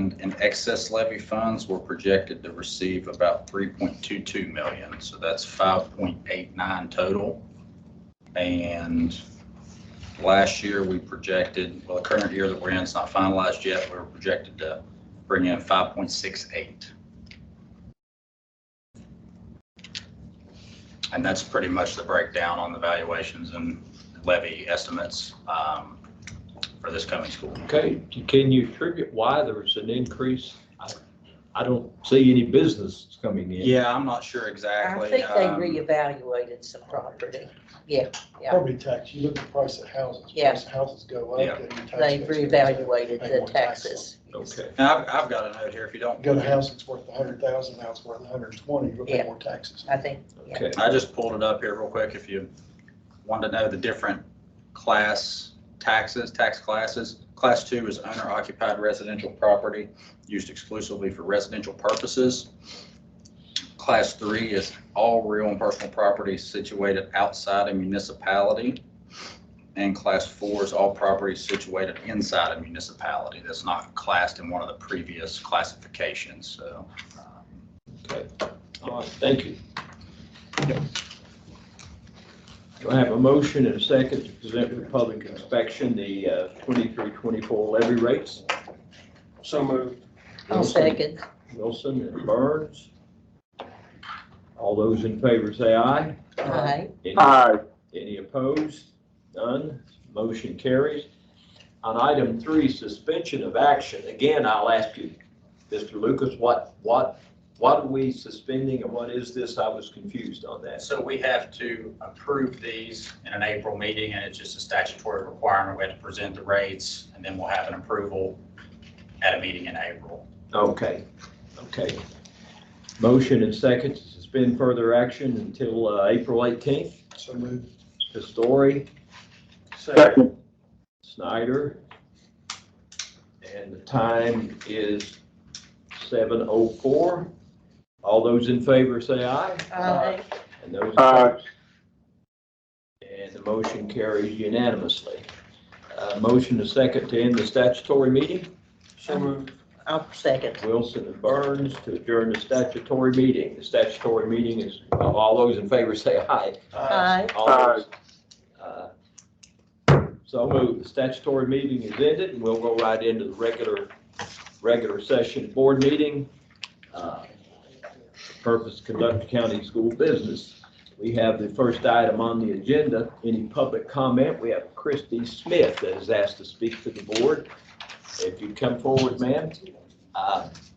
And in excess levy funds, we're projected to receive about 3.22 million. So that's 5.89 total. And last year we projected, well, the current year that we're in, it's not finalized yet. We're projected to bring in 5.68. And that's pretty much the breakdown on the valuations and levy estimates for this coming school. Okay, can you attribute why there was an increase? I don't see any business coming in. Yeah, I'm not sure exactly. I think they reevaluated some property. Yeah. Property tax, you look at the price of houses. Yeah. Price of houses go up. Yeah. then your tax They base goes up, reevaluated pay the more taxes. taxes. Okay. Now, I've got a note here if you don't. You got a house that's worth 100,000, now it's worth 120, you'll pay Yeah. more taxes. I think, yeah. Okay. I just pulled it up here real quick if you want to know the different class taxes, tax classes. Class 2 is owner occupied residential property used exclusively for residential purposes. Class 3 is all real and personal property situated outside a municipality. And Class 4 is all property situated inside a municipality that's not classed in one of the previous classifications. So. Okay. All right, thank you. Do I have a motion and a second to present for public inspection the 23-24 levy rates? So moved. I'll second. Wilson and Burns. All those in favor say aye. Aye. Any opposed? None. Motion carries. On item 3, suspension of action. Again, I'll ask you, Mr. Lucas, what are we suspending and what is this? I was confused on that. So we have to approve these in an April meeting, and it's just a statutory requirement. We have to present the rates, and then we'll have an approval at a meeting in April. Okay. Motion and second to suspend further action until April 18th. So moved. Story. Second. Snyder. And the time is 7:04. All those in favor say aye. Aye. And those opposed? And the motion carries unanimously. Motion and second to end the statutory meeting. So moved. I'll second. Wilson and Burns to adjourn the statutory meeting. The statutory meeting is, all those in favor say aye. Aye. All those, so moved. The statutory meeting is ended, and we'll go right into the regular session board meeting. Purpose, conduct county school business. We have the first item on the agenda. Any public comment? We have Christy Smith that is asked to speak to the board. If you come forward, ma'am.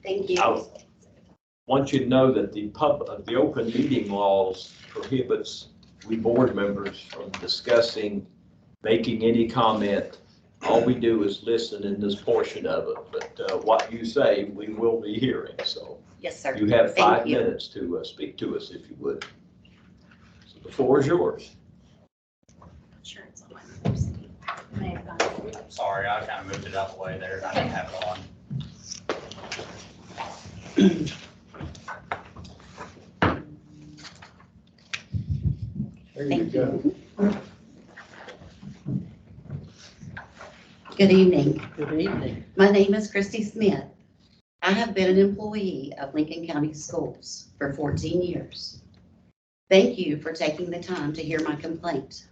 Thank you. I want you to know that the open meeting laws prohibits we board members from discussing, making any comment. All we do is listen in this portion of it, but what you say, we will be hearing. So Yes, sir. you have Thank 5 you. minutes to speak to us if you would. So the floor is yours. Sure, it's on my first. May have gone. I'm sorry, I kind of moved it out of the way there. I didn't have it on. There you Thank go. Good evening. Good evening. My name is Christy Smith. I have been an employee of Lincoln County Schools for 14 years. Thank you for taking the time to hear my complaint.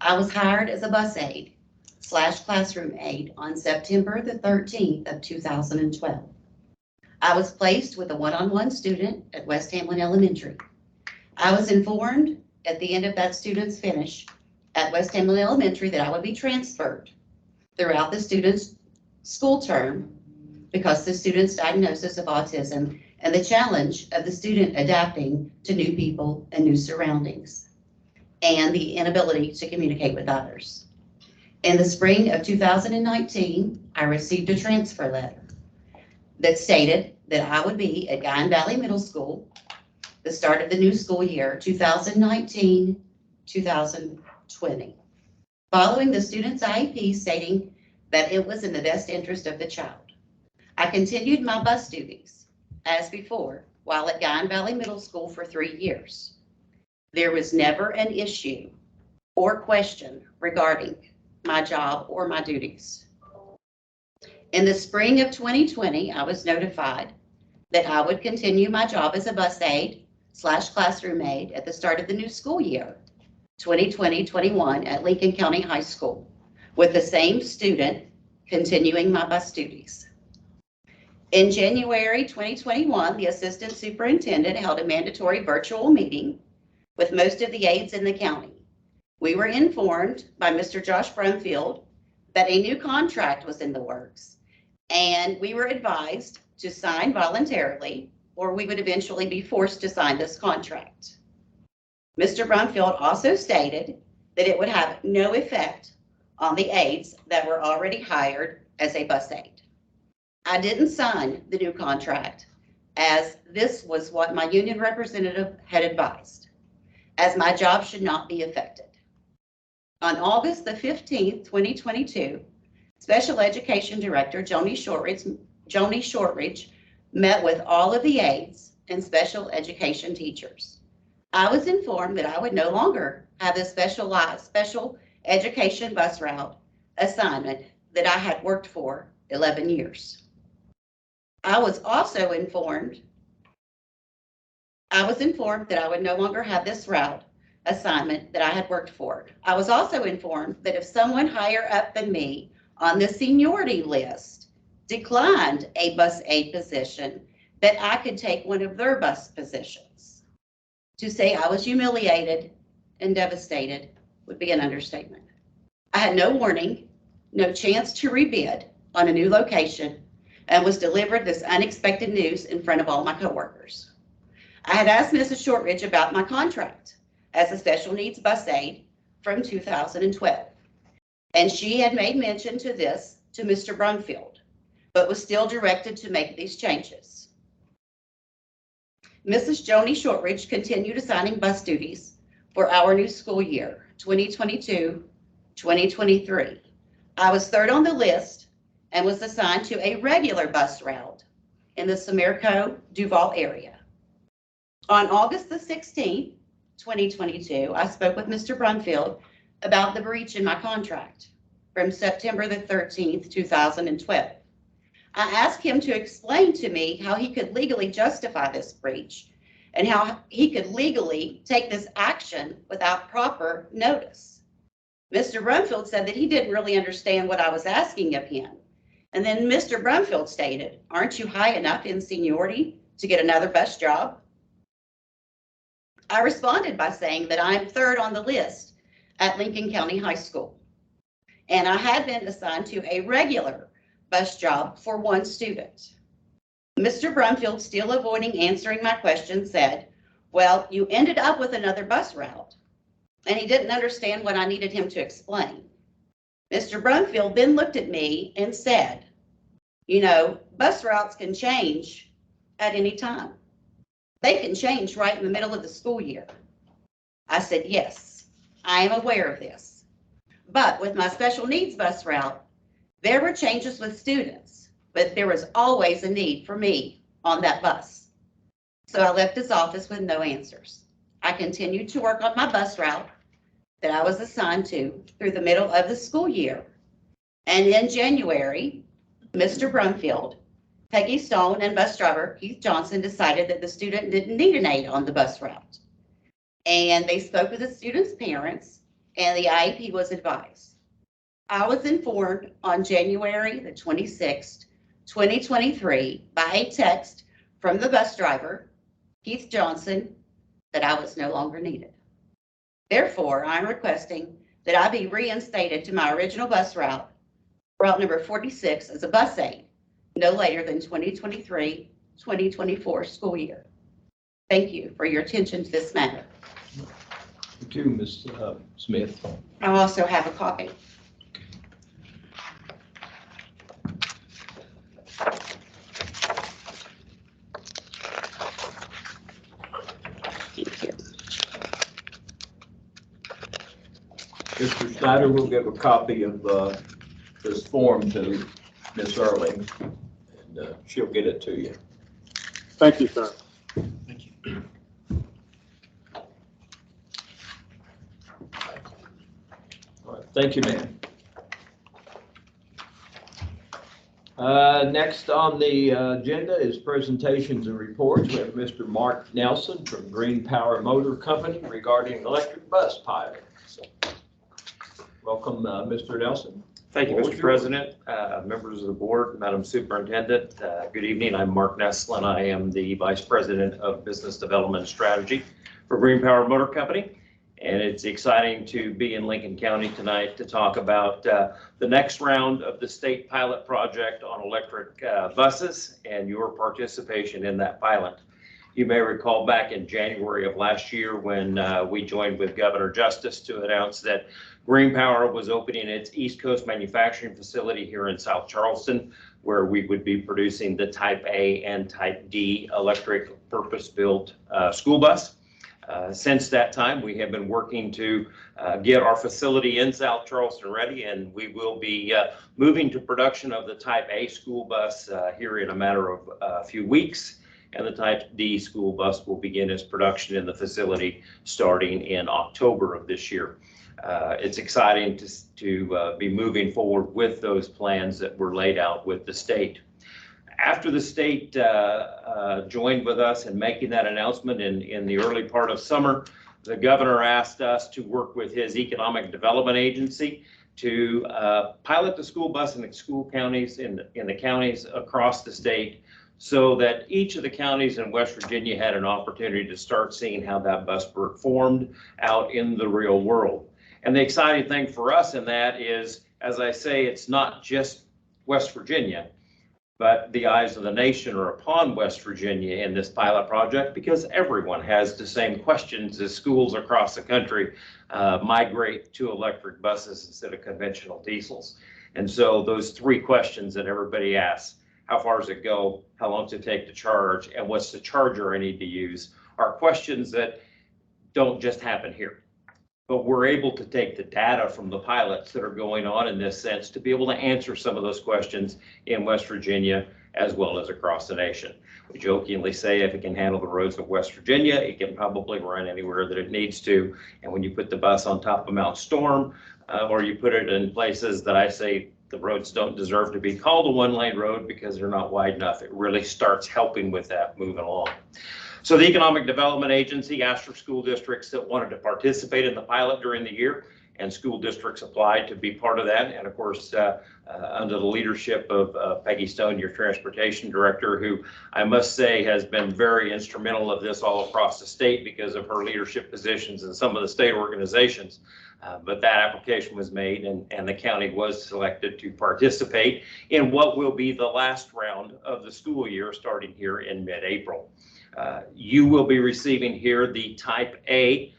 I was hired as a bus aide / classroom aide on September the 13th of 2012. I was placed with a one-on-one student at West Hamlin Elementary. I was informed at the end of that student's finish at West Hamlin Elementary that I would be transferred throughout the student's school term because the student's diagnosis of autism and the challenge of the student adapting to new people and new surroundings, and the inability to communicate with others. In the spring of 2019, I received a transfer letter that stated that I would be at Guyan Valley Middle School the start of the new school year, 2019-2020. Following the student's IEP stating that it was in the best interest of the child, I continued my bus duties as before while at Guyan Valley Middle School for 3 years. There was never an issue or question regarding my job or my duties. In the spring of 2020, I was notified that I would continue my job as a bus aide / classroom aide at the start of the new school year, 2020-21 at Lincoln County High School, with the same student continuing my bus duties. In January 2021, the assistant superintendent held a mandatory virtual meeting with most of the aides in the county. We were informed by Mr. Josh Brumfield that a new contract was in the works, and we were advised to sign voluntarily, or we would eventually be forced to sign this contract. Mr. Brumfield also stated that it would have no effect on the aides that were already hired as a bus aide. I didn't sign the new contract, as this was what my union representative had advised, as my job should not be affected. On August the 15th, 2022, Special Education Director Joni Shortridge met with all of the aides and special education teachers. I was informed that I would no longer have the special education bus route assignment that I had worked for 11 years. I was informed that I would no longer have this route assignment that I had worked for. I was also informed that if someone higher up than me on the seniority list declined a bus aide position, that I could take one of their bus positions. To say I was humiliated and devastated would be an understatement. I had no warning, no chance to rebid on a new location, and was delivered this unexpected news in front of all my coworkers. I had asked Mrs. Shortridge about my contract as a special needs bus aide from 2012, and she had made mention to this to Mr. Brumfield, but was still directed to make these changes. Mrs. Joni Shortridge continued assigning bus duties for our new school year, 2022-2023. I was third on the list and was assigned to a regular bus route in the Sumerco Duval area. On August the 16th, 2022, I spoke with Mr. Brumfield about the breach in my contract from September the 13th, 2012. I asked him to explain to me how he could legally justify this breach and how he could legally take this action without proper notice. Mr. Brumfield said that he didn't really understand what I was asking of him. And then Mr. Brumfield stated, "Aren't you high enough in seniority to get another bus job?" I responded by saying that I'm third on the list at Lincoln County High School, and I had been assigned to a regular bus job for one student. Mr. Brumfield, still avoiding answering my question, said, "Well, you ended up with another bus route," and he didn't understand what I needed him to explain. Mr. Brumfield then looked at me and said, "You know, bus routes can change at any time. They can change right in the middle of the school year." I said, "Yes, I am aware of this. But with my special needs bus route, there were changes with students, but there was always a need for me on that bus." So I left his office with no answers. I continued to work on my bus route that I was assigned to through the middle of the school year. And in January, Mr. Brumfield, Peggy Stone, and bus driver Keith Johnson decided that the student didn't need an aide on the bus route. And they spoke with the student's parents, and the IEP was advised. I was informed on January the 26th, 2023, by a text from the bus driver, Keith Johnson, that I was no longer needed. Therefore, I'm requesting that I be reinstated to my original bus route, route number 46, as a bus aide, no later than 2023-2024 school year. Thank you for your attention to this matter. Thank you, Ms. Smith. I also have a copy. Thank you. Mr. Snyder will give a copy of this form to Ms. Erling, and she'll get it to you. Thank you, sir. Thank you. All right, thank you, ma'am. Next on the agenda is presentations and reports. We have Mr. Mark Nelson from Green Power Motor Company regarding electric bus pilot. So, welcome, Mr. Nelson. Thank you, Floor Mr. is yours. President, members of the board, Madam Superintendent. Good evening. I'm Mark Neslin. I am the Vice President of Business Development Strategy for Green Power Motor Company. And it's exciting to be in Lincoln County tonight to talk about the next round of the state pilot project on electric buses and your participation in that pilot. You may recall back in January of last year when we joined with Governor Justice to announce that Green Power was opening its East Coast manufacturing facility here in South Charleston, where we would be producing the Type A and Type D electric purpose-built school bus. Since that time, we have been working to get our facility in South Charleston ready, and we will be moving to production of the Type A school bus here in a matter of a few weeks. And the Type D school bus will begin its production in the facility starting in October of this year. It's exciting to be moving forward with those plans that were laid out with the state. After the state joined with us in making that announcement in the early part of summer, the governor asked us to work with his economic development agency to pilot the school bus in the school counties in the counties across the state, so that each of the counties in West Virginia had an opportunity to start seeing how that bus performed out in the real world. And the exciting thing for us in that is, as I say, it's not just West Virginia, but the eyes of the nation are upon West Virginia in this pilot project, because everyone has the same questions as schools across the country migrate to electric buses instead of conventional diesels. And so those three questions that everybody asks: how far does it go? How long does it take to charge? And what's the charger I need to use? Are questions that don't just happen here. But we're able to take the data from the pilots that are going on in this sense to be able to answer some of those questions in West Virginia as well as across the nation. We jokingly say if it can handle the roads of West Virginia, it can probably run anywhere that it needs to. And when you put the bus on top of Mount Storm, or you put it in places that I say the roads don't deserve to be called a one-lane road because they're not wide enough, it really starts helping with that moving along. So the Economic Development Agency asked for school districts that wanted to participate in the pilot during the year, and school districts applied to be part of that. And of course, under the leadership of Peggy Stone, your transportation director, who I must say has been very instrumental of this all across the state because of her leadership positions in some of the state organizations. But that application was made, and the county was selected to participate in what will be the last round of the school year starting here in mid-April. You will be receiving here the Type A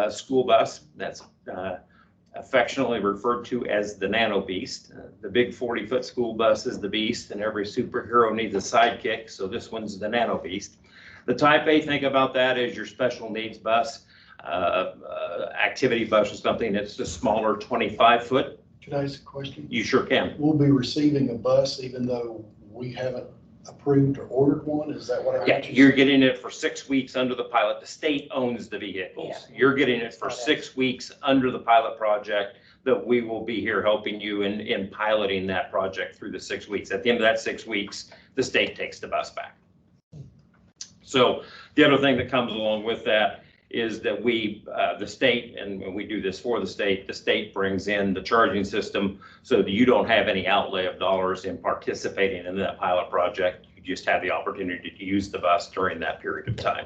school bus that's affectionately referred to as the Nano Beast. The big 40-foot school bus is the Beast, and every superhero needs a sidekick, so this one's the Nano Beast. The Type A, think about that as your special needs bus, activity bus or something that's the smaller 25-foot. Can I ask a question? You sure can. We'll be receiving a bus even though we haven't approved or ordered one? Is that what I Yeah, heard you you're say? getting it for 6 weeks under the pilot. The state owns the vehicles. You're getting it for 6 weeks under the pilot project that we will be here helping you in piloting that project through the 6 weeks. At the end of that 6 weeks, the state takes the bus back. So the other thing that comes along with that is that we, the state, and when we do this for the state brings in the charging system so that you don't have any outlay of dollars in participating in that pilot project. You just have the opportunity to use the bus during that period of time.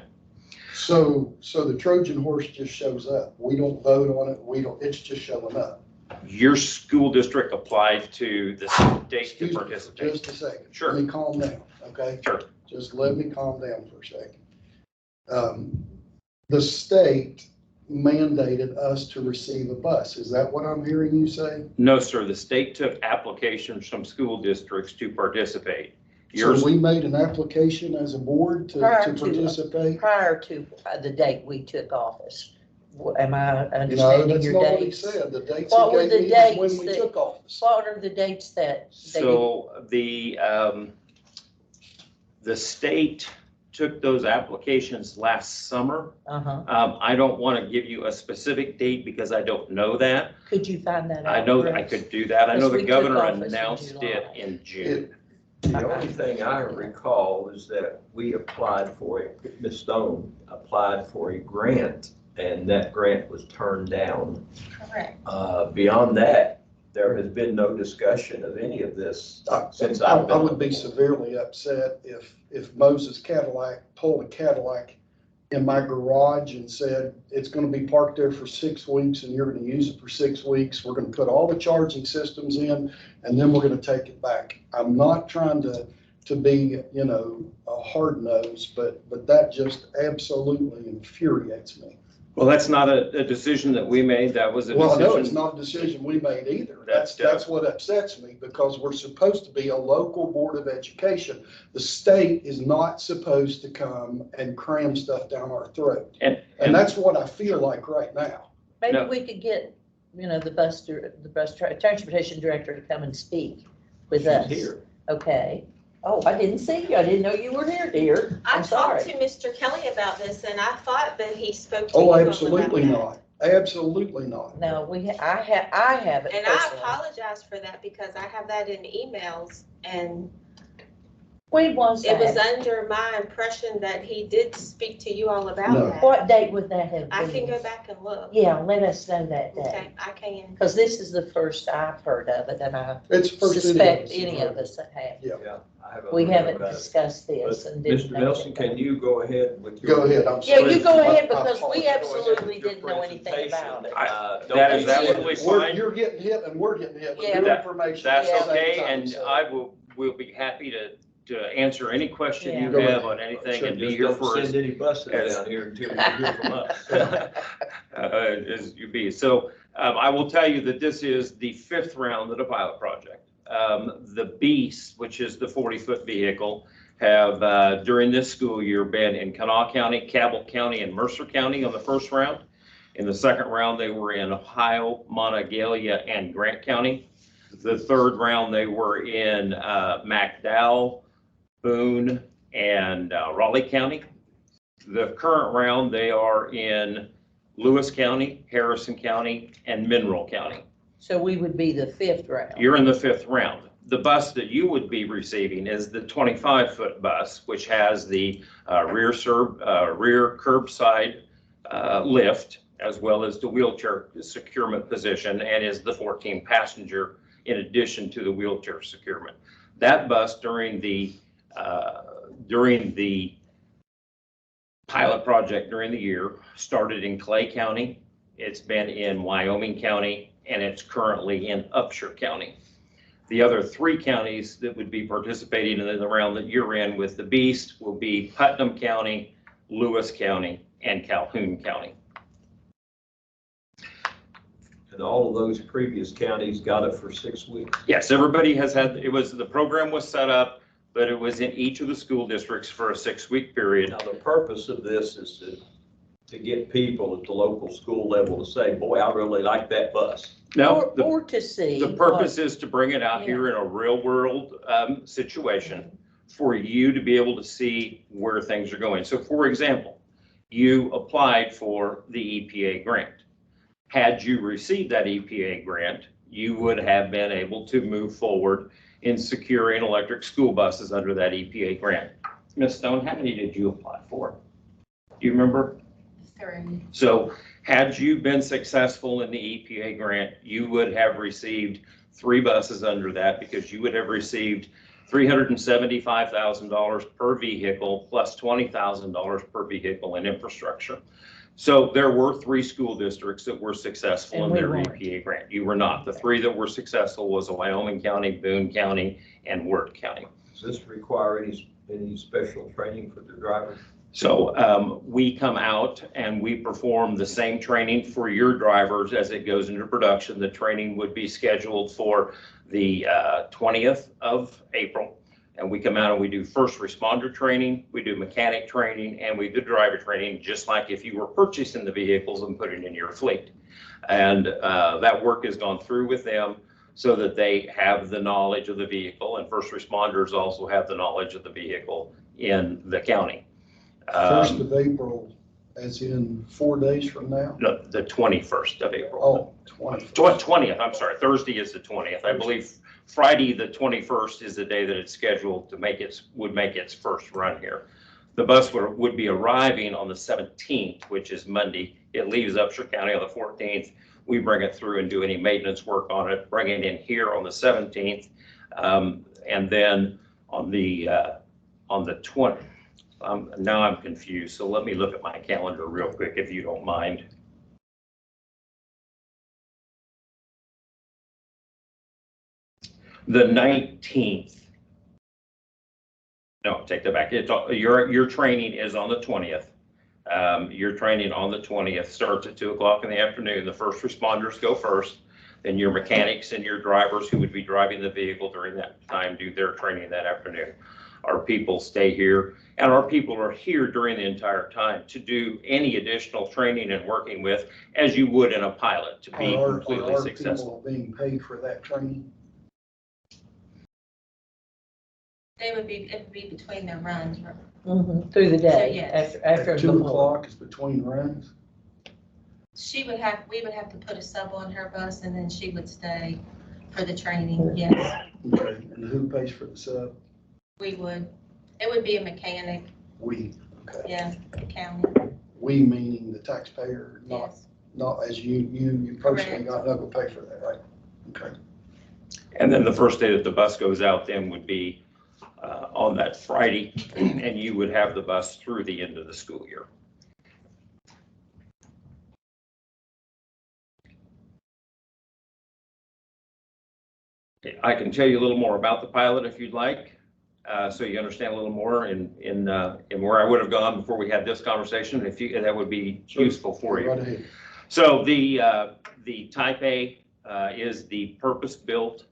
So the Trojan horse just shows up. We don't vote on it. It's just showing up. Your school district applied to the state to Excuse me, participate. just a second. Sure. Let me calm down, okay? Sure. Just let me calm down for a second. The state mandated us to receive a bus. Is that what I'm hearing you say? No, sir. The state took applications from school districts to participate. So Yours, we made an application as a board to Prior to- participate? Prior to the date we took office. Am I No, understanding that's your not what he dates? said. The dates What were he the gave me is when dates we that- took office. What are the dates that they did? so the state took those applications last summer. Uh-huh. I don't want to give you a specific date because I don't know that. Could you find that out? I know that I Chris? could do that. I know Because the we took governor office in announced it July. in June. The only thing I recall is that we applied for it, Ms. Stone applied for a grant, and that grant was turned down. Correct. Beyond that, there has been no discussion of any of this since I I've been. would be severely upset if Moses Cadillac pulled a Cadillac in my garage and said, it's gonna be parked there for 6 weeks and you're gonna use it for 6 weeks. We're gonna put all the charging systems in and then we're gonna take it back. I'm not trying to be, you know, a hard nose, but that just absolutely infuriates me. Well, that's not a decision that we made. That was a Well, I know it's decision. not a decision we made either. That's- That's what upsets me, because we're supposed to be a local board of education. The state is not supposed to come and cram stuff down our throat. And And that's what I feel like right now. Maybe No. we could get, you know, the transportation director to come and speak with She's us. here. Okay. Oh, I didn't see you. I didn't know you were here, dear. I I'm talked sorry. to Mr. Kelly about this and I thought that he spoke to you Oh, about absolutely that. not. Absolutely not. No, I have it And I personally. apologize for that because I have that in emails and When was it was that? under my impression that he did speak to you all about No. that. What date would that have been? I can go back and look. Yeah, let us know that day. Okay, I can. Because this is the first I've heard of it, and I It's the first suspect any any of us that have. Yeah, I haven't. We heard haven't about it. discussed this But and didn't. Mr. know Nelson, that. can you go ahead with your? Go ahead, I'm Yeah, sorry. you go ahead, I because we apologize. absolutely didn't know anything about it. That is absolutely fine. You're getting hit and we're getting hit with Yeah. new information. That's at the same okay, time, and so. I will be happy to answer any question you Yeah. have on anything and be Just here don't for us. send any buses as- down here until you hear from us. As you be. So I will tell you that this is the 5th round of the pilot project. The Beast, which is the 40-foot vehicle, have during this school year been in Kanawha County, Cabell County, and Mercer County on the first round. In the second round, they were in Ohio, Monongalia, and Grant County. The third round, they were in McDowell, Boone, and Raleigh County. The current round, they are in Lewis County, Harrison County, and Mineral County. So we would be the 5th round. You're in the 5th round. The bus that you would be receiving is the 25-foot bus, which has the rear curbside lift, as well as the wheelchair securement position, and is the 14-passenger in addition to the wheelchair securement. That bus during the pilot project during the year started in Clay County. It's been in Wyoming County, and it's currently in Upshur County. The other 3 counties that would be participating in the round that you're in with the Beast will be Putnam County, Lewis County, and Calhoun County. And all of those previous counties got it for 6 weeks. Yes, everybody has had, the program was set up, but it was in each of the school districts for a 6-week period. Now, the purpose of this is to get people at the local school level to say, boy, I really like that bus. Now, Or to see. the purpose is to bring it out here in a real world situation for you to be able to see where things are going. So for example, you applied for the EPA grant. Had you received that EPA grant, you would have been able to move forward in securing electric school buses under that EPA grant. Ms. Stone, how many did you apply for? Do you remember? 3. So had you been successful in the EPA grant, you would have received 3 buses under that, because you would have received $375,000 per vehicle plus $20,000 per vehicle in infrastructure. So there were 3 school districts that were successful in And we their weren't. EPA grant. You were not. The 3 that were successful was Wyoming County, Boone County, and Wirt County. Does this require any special training for the drivers? So we come out and we perform the same training for your drivers as it goes into production. The training would be scheduled for the 20th of April. And we come out and we do first responder training, we do mechanic training, and we do driver training, just like if you were purchasing the vehicles and putting in your fleet. And that work has gone through with them so that they have the knowledge of the vehicle, and first responders also have the knowledge of the vehicle in the county. 1st of April, as in 4 days from now? No, the 21st of April. Oh, 20. 20th, I'm sorry, Thursday is the 20th. I believe Friday, the 21st is the day that it's scheduled to would make its first run here. The bus would be arriving on the 17th, which is Monday. It leaves Upshur County on the 14th. We bring it through and do any maintenance work on it, bring it in here on the 17th. And then on the 20th, now I'm confused. So let me look at my calendar real quick, if you don't mind. The 19th. No, take that back. It's your training is on the 20th. Your training on the 20th starts at 2 o'clock in the afternoon. The first responders go first. Then your mechanics and your drivers who would be driving the vehicle during that time do their training that afternoon. Our people stay here, and our people are here during the entire time to do any additional training and working with, as you would in a pilot, to be completely successful. People being paid for that training? It would be between their runs. Through the day, Yes. after At and 2 before. o'clock is between runs? We would have to put a sub on her bus and then she would stay for the training, yes. Okay, and who pays for the sub? We would, it would be a mechanic, We, okay. yeah, the county, We meaning the taxpayer, not, yes. not as you personally Correct. not gonna pay for that, right? Okay. And then the first day that the bus goes out then would be on that Friday, and you would have the bus through the end of the school year. I can tell you a little more about the pilot if you'd like, so you understand a little more in where I would have gone before we had this conversation, if that would be useful for you. Right ahead. So the Type A is the purpose-built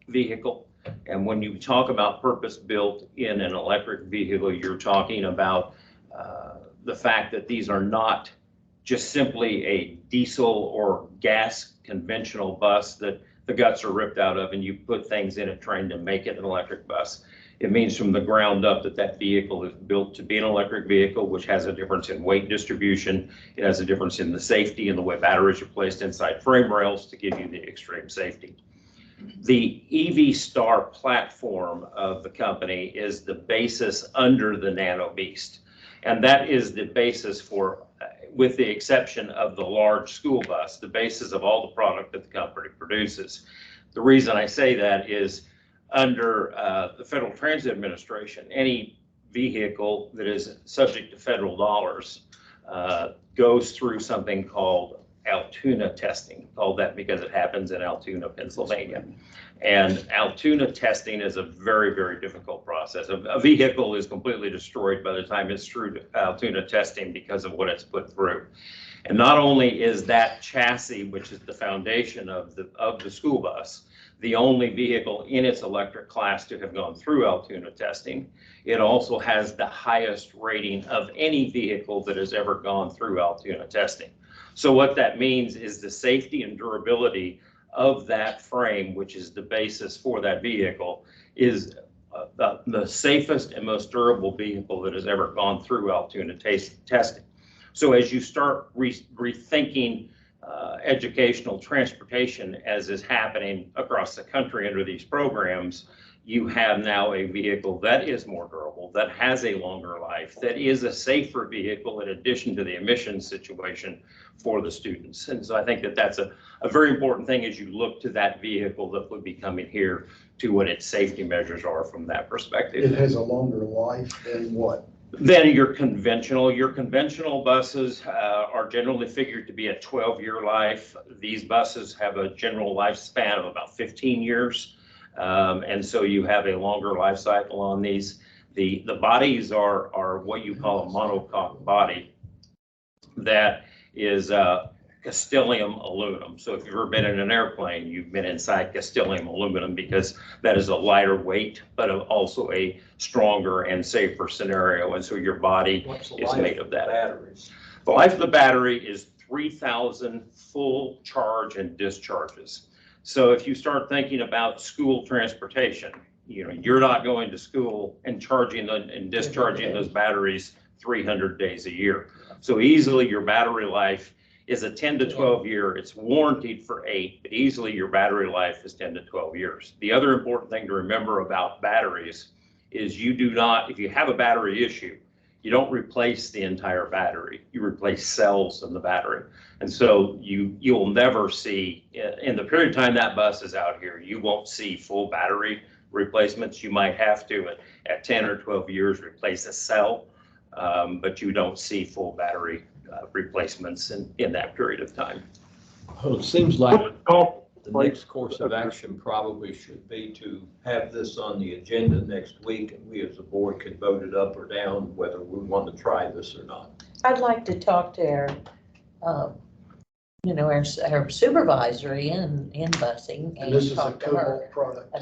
vehicle. And when you talk about purpose-built in an electric vehicle, you're talking about the fact that these are not just simply a diesel or gas conventional bus that the guts are ripped out of and you put things in it trying to make it an electric bus. It means from the ground up that vehicle is built to be an electric vehicle, which has a difference in weight distribution. It has a difference in the safety and the way batteries are placed inside frame rails to give you the extreme safety. The EV Star platform of the company is the basis under the Nano Beast. And that is the basis for, with the exception of the large school bus, the basis of all the product that the company produces. The reason I say that is under the Federal Transit Administration, any vehicle that is subject to federal dollars goes through something called Altoona testing, called that because it happens in Altoona, Pennsylvania. And Altoona testing is a very, very difficult process. A vehicle is completely destroyed by the time it's through Altoona testing because of what it's put through. And not only is that chassis, which is the foundation of the school bus, the only vehicle in its electric class to have gone through Altoona testing, it also has the highest rating of any vehicle that has ever gone through Altoona testing. So what that means is the safety and durability of that frame, which is the basis for that vehicle, is the safest and most durable vehicle that has ever gone through Altoona testing. So as you start rethinking educational transportation, as is happening across the country under these programs, you have now a vehicle that is more durable, that has a longer life, that is a safer vehicle in addition to the emissions situation for the students. And so I think that that's a very important thing as you look to that vehicle that would be coming here to what its safety measures are from that perspective. It has a longer life than what? Then your conventional buses are generally figured to be a 12-year life. These buses have a general lifespan of about 15 years. And so you have a longer life cycle on these. The bodies are what you call a monocoque body that is Castilium aluminum. So if you've ever been in an airplane, you've been inside Castilium aluminum because that is a lighter weight, but also a stronger and safer scenario. And so your body is made of that. Batteries. The life of the battery is 3,000 full charge and discharges. So if you start thinking about school transportation, you're not going to school and charging and discharging those batteries 300 days a year. So easily your battery life is a 10 to 12 year. It's warranted for 8, but easily your battery life is 10 to 12 years. The other important thing to remember about batteries is you do not, if you have a battery issue, you don't replace the entire battery. You replace cells in the battery. And so you'll never see, in the period of time that bus is out here, you won't see full battery replacements. You might have to at 10 or 12 years replace a cell, but you don't see full battery replacements in that period of time. Well, it seems like What's the cost? the next course of action probably should be to have this on the agenda next week, and we as a board could vote it up or down, whether we want to try this or not. I'd like to talk to our, our supervisor in busing And this and is a talk to her Cobalt product,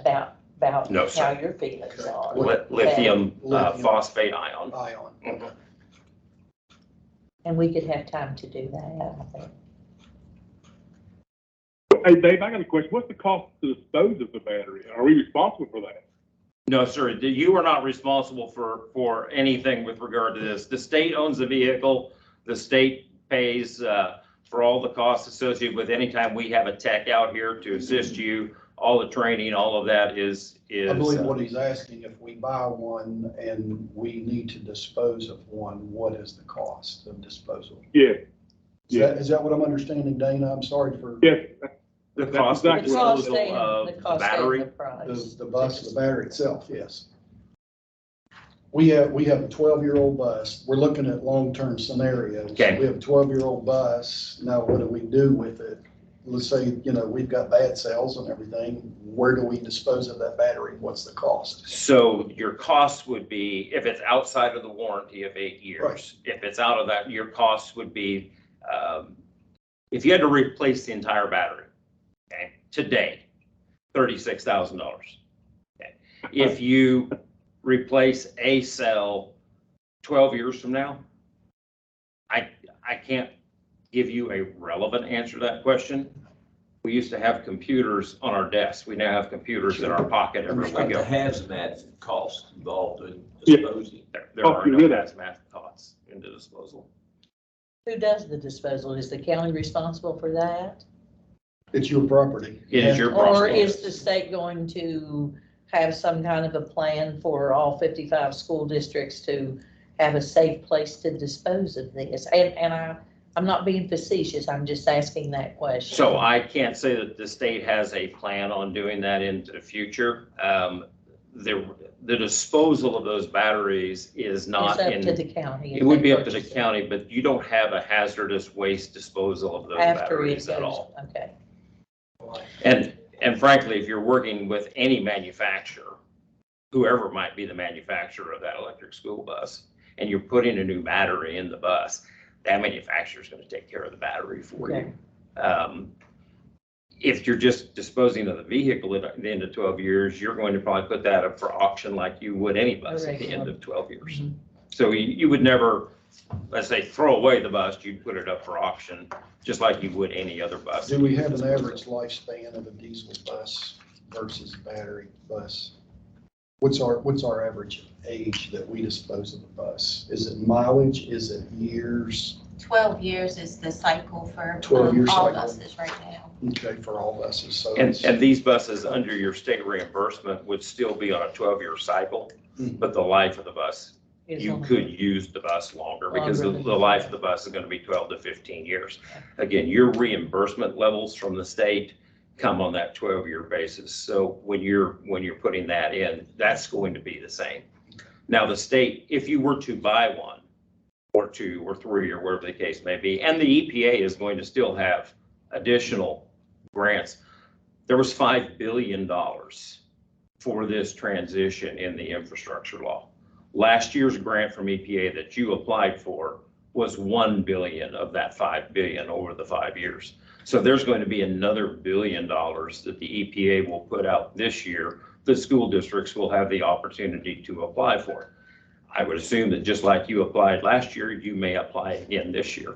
about No, how sir. your feelings Okay. are. Lithium Lithium. phosphate ion. ion. Mhm. And we could have time to do that, I think. Hey, Dave, I got a question. What's the cost to dispose of the battery? Are we responsible for that? No, sir, you are not responsible for anything with regard to this. The state owns the vehicle. The state pays for all the costs associated with any time we have a tech out here to assist you. All the training, all of that is. I believe what he's asking, if we buy one and we need to dispose of one, what is the cost of disposal? Yeah, Is that what I'm understanding, Dana? I'm sorry for yes. The That's cost of exactly The what cost disposal of and, the the cost and battery. the price. the bus, the battery itself, yes. We have a 12-year-old bus. We're looking at long-term scenarios. Okay. We have a 12-year-old bus. Now, what do we do with it? Let's say, we've got bad cells and everything. Where do we dispose of that battery? What's the cost? So your cost would be, if it's outside of the warranty of 8 years, Right. if it's out of that, your cost would be, if you had to replace the entire battery, okay, today, $36,000. Okay. If you replace a cell 12 years from now, I can't give you a relevant answer to that question. We used to have computers on our desk. We now have computers in our pocket everywhere There's we like the go. hazmat cost involved in Yeah. disposing. There are no hazmat costs into disposal. Who does the disposal? Is the county responsible for that? It's your property. It is your Or property. is the state going to have some kind of a plan for all 55 school districts to have a safe place to dispose of this? And I'm not being facetious, I'm just asking that question. So I can't say that the state has a plan on doing that into the future. The disposal of those batteries is not It's up to in, the county. it would be up to the county, but you don't have a hazardous waste disposal of those After it batteries at goes, all. okay. And frankly, if you're working with any manufacturer, whoever might be the manufacturer of that electric school bus, and you're putting a new battery in the bus, that manufacturer is going to take care of the battery for you. If you're just disposing of the vehicle at the end of 12 years, you're going to probably put that up for auction like you would any bus at the end of 12 years. Mhm. So you would never, let's say, throw away the bus, you'd put it up for auction, just like you would any other bus. Do we have an average lifespan of a diesel bus versus a battery bus? What's our average age that we dispose of a bus? Is it mileage? Is it years? 12 years is the cycle for 12-year all cycle. buses right now. Okay, for all buses, so. And it's- these buses under your state reimbursement would still be on a 12-year cycle, Mhm. but the life of the bus, Is you on- could use the bus longer because Longer the than- life of the bus is going to be 12 to 15 years. Again, your reimbursement levels from the state come on that 12-year basis. So when you're putting that in, that's going to be the same. Now, the state, if you were to buy one or two or three or whatever the case may be, and the EPA is going to still have additional grants. There was $5 billion for this transition in the infrastructure law. Last year's grant from EPA that you applied for was $1 billion of that $5 billion over the 5 years. So there's going to be another $1 billion that the EPA will put out this year. The school districts will have the opportunity to apply for. I would assume that just like you applied last year, you may apply again this year.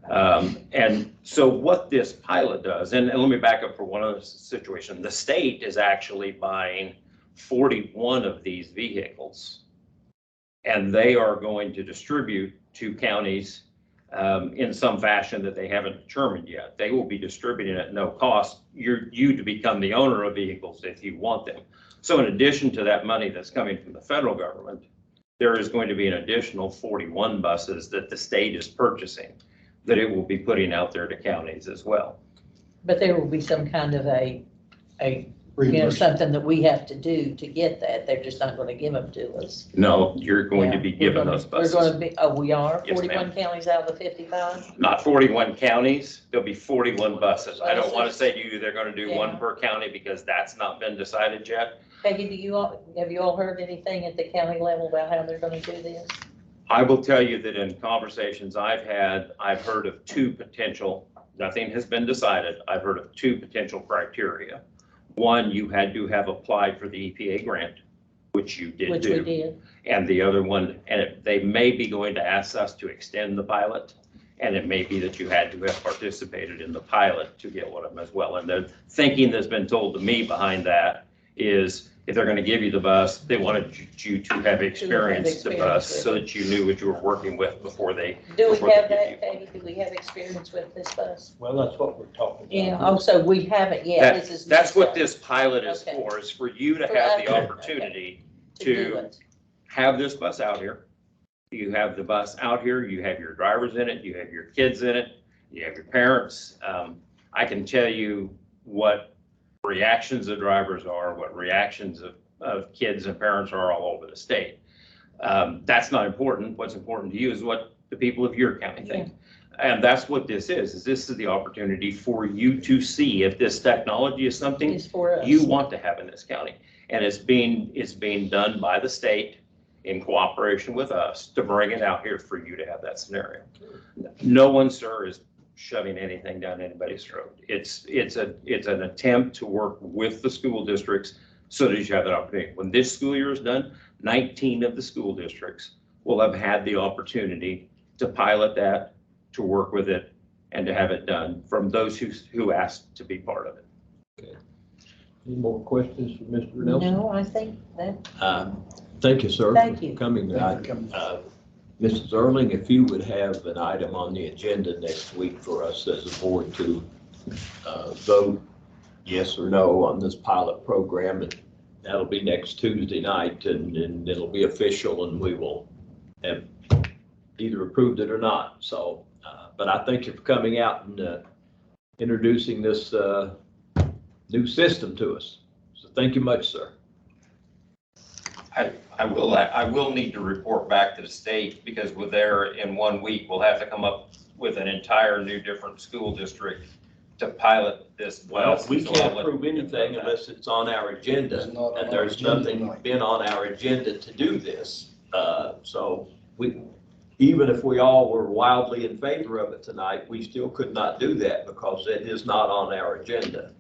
And so what this pilot does, and let me back up for one other situation. The state is actually buying 41 of these vehicles, and they are going to distribute to counties in some fashion that they haven't determined yet. They will be distributing at no cost, you to become the owner of vehicles if you want them. So in addition to that money that's coming from the federal government, there is going to be an additional 41 buses that the state is purchasing that it will be putting out there to counties as well. But there will be some kind of a, something that we have to do to get that. They're just not gonna give them to us. No, you're going to Yeah, be we're given gonna- those buses. We're gonna be, oh, we are? Yes, 41 ma'am. counties out of the 55? Not 41 counties, there'll be 41 buses. I don't want to Buses. say to you they're going to do one Yeah. per county because that's not been decided yet. Peggy, have you all heard anything at the county level about how they're gonna do this? I will tell you that in conversations I've had, I've heard of two potential, nothing has been decided. I've heard of two potential criteria. One, you had to have applied for the EPA grant, which you did Which we do. did. And the other one, they may be going to ask us to extend the pilot. And it may be that you had to have participated in the pilot to get one of them as well. And the thinking that's been told to me behind that is if they're going to give you the bus, they wanted you to have experienced the bus experience with so it. that you knew what you were working with before they. Do we before they have give that, you. Peggy? Do we have experience with this bus? Well, that's what we're talking about. Yeah, also, we haven't yet. That- This is. That's new what stuff this pilot is Okay. for, is for you to For have us, the okay. opportunity to do to it. have this bus out here. You have the bus out here, you have your drivers in it, you have your kids in it, you have your parents. I can tell you what reactions of drivers are, what reactions of kids and parents are all over the state. That's not important. What's important to you is what the people of your county think. And that's what this is this is the opportunity for you to see if this technology is something It's for us. you want to have in this county. And it's being done by the state in cooperation with us to bring it out here for you to have that scenario. No one, sir, is shoving anything down anybody's throat. It's an attempt to work with the school districts so that you have that opportunity. When this school year is done, 19 of the school districts will have had the opportunity to pilot that, to work with it, and to have it done from those who asked to be part of it. Any more questions for Mr. Nelson? No, I think that, Thank you, sir. Thank for you. Coming Thank tonight. you. Mrs. Erling, if you would have an item on the agenda next week for us as a board to vote yes or no on this pilot program, and that'll be next Tuesday night, and it'll be official, and we will have either approved it or not. So, but I thank you for coming out and introducing this new system to us. So thank you much, sir. I will need to report back to the state because we're there in 1 week. We'll have to come up with an entire new different school district to pilot this. Well, bus. we So can't I'll let prove you know anything that. unless it's on our agenda, It's not on and our there's agenda nothing tonight. been on our agenda to do this. So we, even if we all were wildly in favor of it tonight, we still could not do that because it is not on our agenda.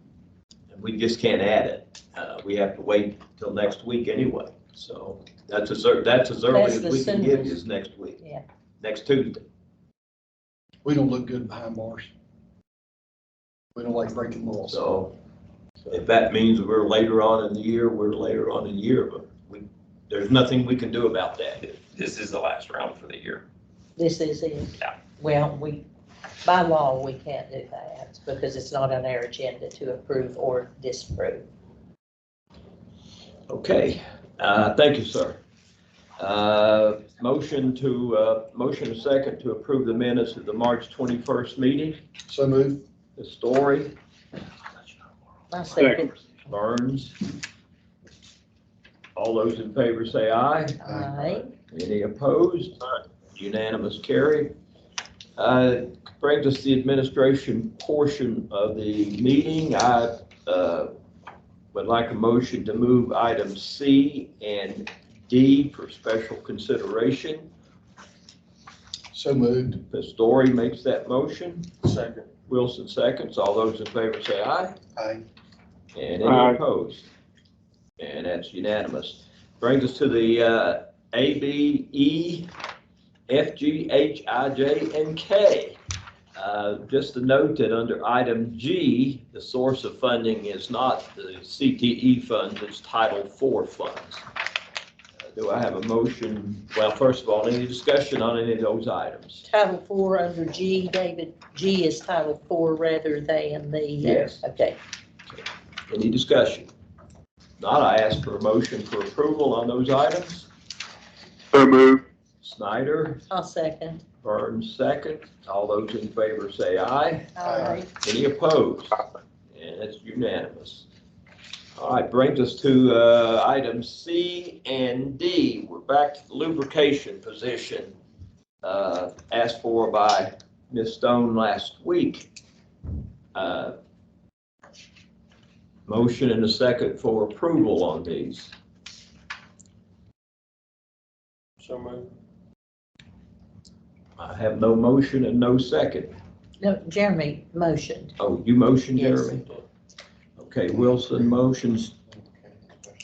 And we just can't add it. We have to wait till next week anyway. So that's as early That's as the we can give you soonest. is next week. Yeah. Next Tuesday. We don't look good behind bars. We don't like breaking laws. So if that means we're later on in the year, we're later on in the year, but there's nothing we can do about that. This is the last round for the year. this is it. Yeah. Well, by law, we can't do that because it's not on our agenda to approve or disapprove. Okay, thank you, sir. Motion and second to approve the minutes of the March 21st meeting. So move. The Story, I second. Burns. All those in favor say aye. Aye. Any opposed? Unanimous carry. Brings us to the administration portion of the meeting. I would like a motion to move items C and D for special consideration. So moved. The Story makes that motion. Second. Wilson seconds. All those in favor say aye. Aye. And Aye. any opposed? And that's unanimous. Brings us to the A, B, E, F, G, H, I, J, and K. Just a note that under item G, the source of funding is not the CTE funds, it's Title IV funds. Do I have a motion? Well, first of all, any discussion on any of those items? Title IV under G, David, G is Title IV rather than the. Yes. Okay. Any discussion? Not, I ask for a motion for approval on those items. So moved. Snyder, I'll second. Burns second. All those in favor say aye. All right. Any opposed? And it's unanimous. All right, brings us to items C and D. We're back to the lubrication position asked for by Ms. Stone last week. Motion and a second for approval on these. So moved. I have no motion and no second. No, Jeremy motioned. Oh, you motioned, Yes. Jeremy? Okay, Wilson motions,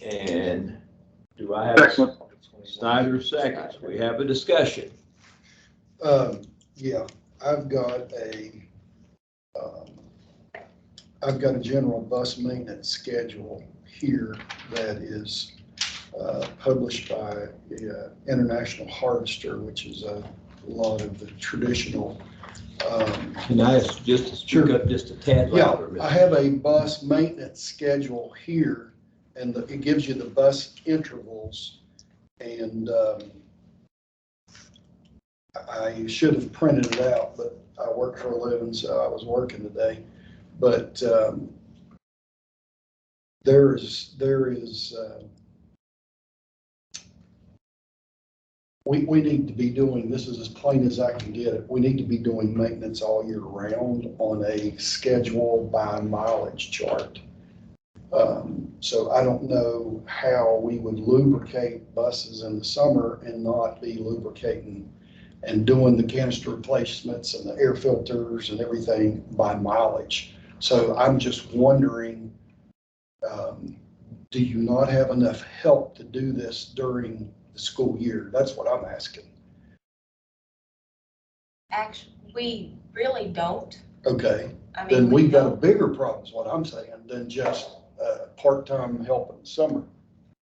and do I have? Second. Snyder seconds. We have a discussion. Yeah, I've got a general bus maintenance schedule here that is published by the International Harvester, which is a lot of the traditional. Can I ask just to speak Sure. up just a tad Yeah, louder? I have a bus maintenance schedule here, and it gives you the bus intervals. And I should have printed it out, but I work for a living, so I was working today. But there is we need to be doing, this is as plain as I can get it, we need to be doing maintenance all year round on a schedule by mileage chart. So I don't know how we would lubricate buses in the summer and not be lubricating and doing the canister replacements and the air filters and everything by mileage. So I'm just wondering, do you not have enough help to do this during the school year? That's what I'm asking. Actually, we really don't. Okay, I mean, then we've got a don't, bigger problem, is what I'm saying, than just part-time help in the summer.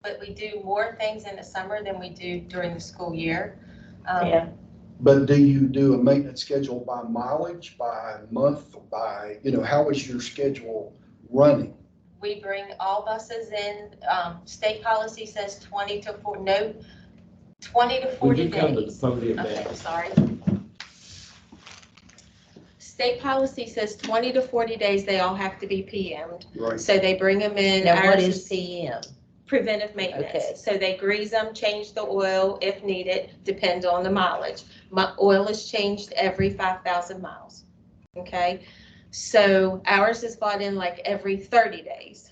but we do more things in the summer than we do during the school year. Yeah. But do you do a maintenance schedule by mileage, by month, by, how is your schedule running? We bring all buses in, state policy says 20 to 40 Would 40 you come to the days. podium, Okay, ma'am? sorry. State policy says 20 to 40 days, they all have to be PM'd. Right. So they bring them in. Now, what Ours is PM? preventive Okay. maintenance. So they grease them, change the oil if needed, depends on the mileage. My oil is changed every 5,000 miles. Okay, so ours is bought in like every 30 days.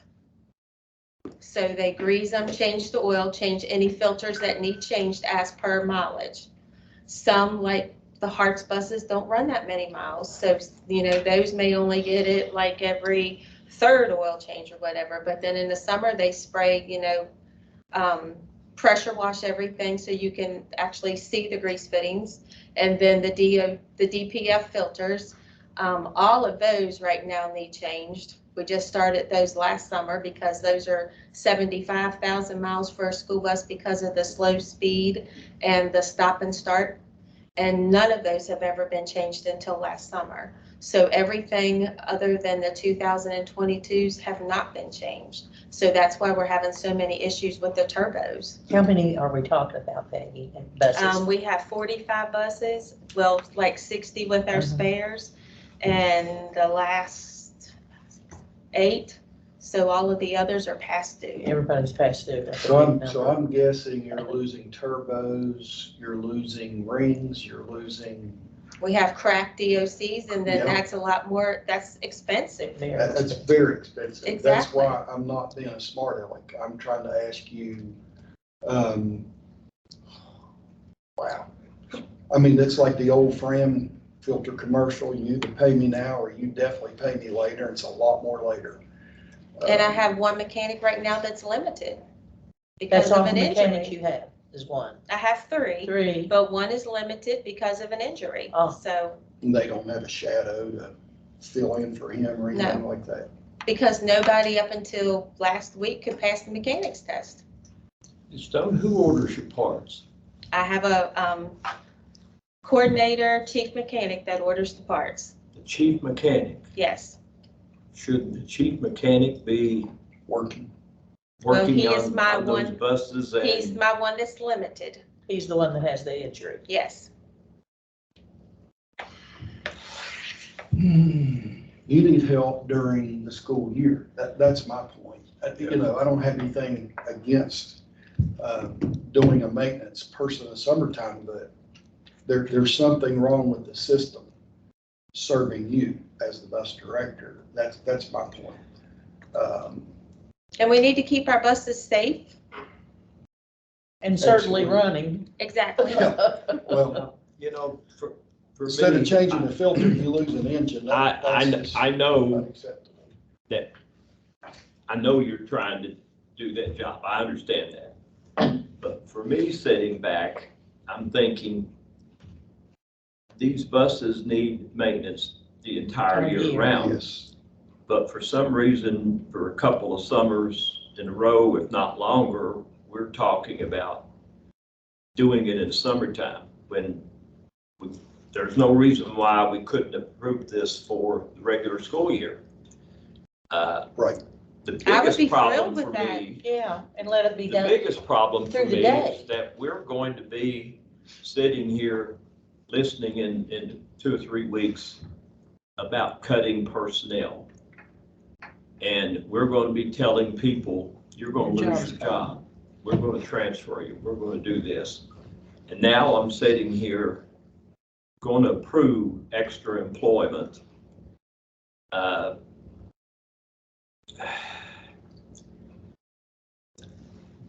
So they grease them, change the oil, change any filters that need changed as per mileage. Some, like the Harts buses, don't run that many miles. So, those may only get it like every third oil change or whatever. But then in the summer, they spray, pressure wash everything so you can actually see the grease fittings. And then the DPF filters, all of those right now need changed. We just started those last summer because those are 75,000 miles for a school bus because of the slow speed and the stop and start. And none of those have ever been changed until last summer. So everything other than the 2022s have not been changed. So that's why we're having so many issues with the turbos. How many are we talking about, Peggy, buses? We have 45 buses, well, like 60 with our spares, and the last 8. So all of the others are past due. Everybody's past due. That's a So big I'm, number. so I'm guessing you're losing turbos, you're losing rings, you're losing, We have cracked DOCs, and then Yeah. that's a lot more, that's expensive. Very that's expensive. very expensive. That's Exactly. why I'm not being a smart aleck. I'm trying to ask you, wow. I mean, it's like the old Fram filter commercial. You either pay me now or you definitely pay me later. It's a lot more later. And I have one mechanic right now that's limited because That's all of the an mechanics injury. you have, is one. I have 3, 3. but one is limited because of an injury. Oh. So, They don't have a shadow to fill in for him or anything like that. because nobody up until last week could pass the mechanics test. Stone, who orders your parts? I have a coordinator, chief mechanic that orders the parts. The chief mechanic. Yes. Should the chief mechanic be Working. Well, working he is on my on those one- buses He's and? my one that's limited. He's the one that has the injury. Yes. You need help during the school year. That's my point. You know, I don't have anything against doing a maintenance person in the summertime, but there's something wrong with the system serving you as the bus director. That's my point. And we need to keep our buses safe. And certainly Absolutely. running. Exactly. Well, You know, for me. instead of changing the filter, you lose an engine. I know Unacceptable. that, I know you're trying to do that job. I understand that. But for me, sitting back, I'm thinking these buses need maintenance the entire year round. Yes. But for some reason, for a couple of summers in a row, if not longer, we're talking about doing it in summertime when there's no reason why we couldn't approve this for the regular school year. Right. The I would biggest be problem thrilled for with that. me, Yeah, and let it be the done. biggest problem for through the me day. is that we're going to be sitting here listening in 2 or 3 weeks about cutting personnel. And we're going to be telling people, you're going to Your lose job's your job. We're going to transfer you. We're going to do this. And now I'm sitting here going to approve extra employment.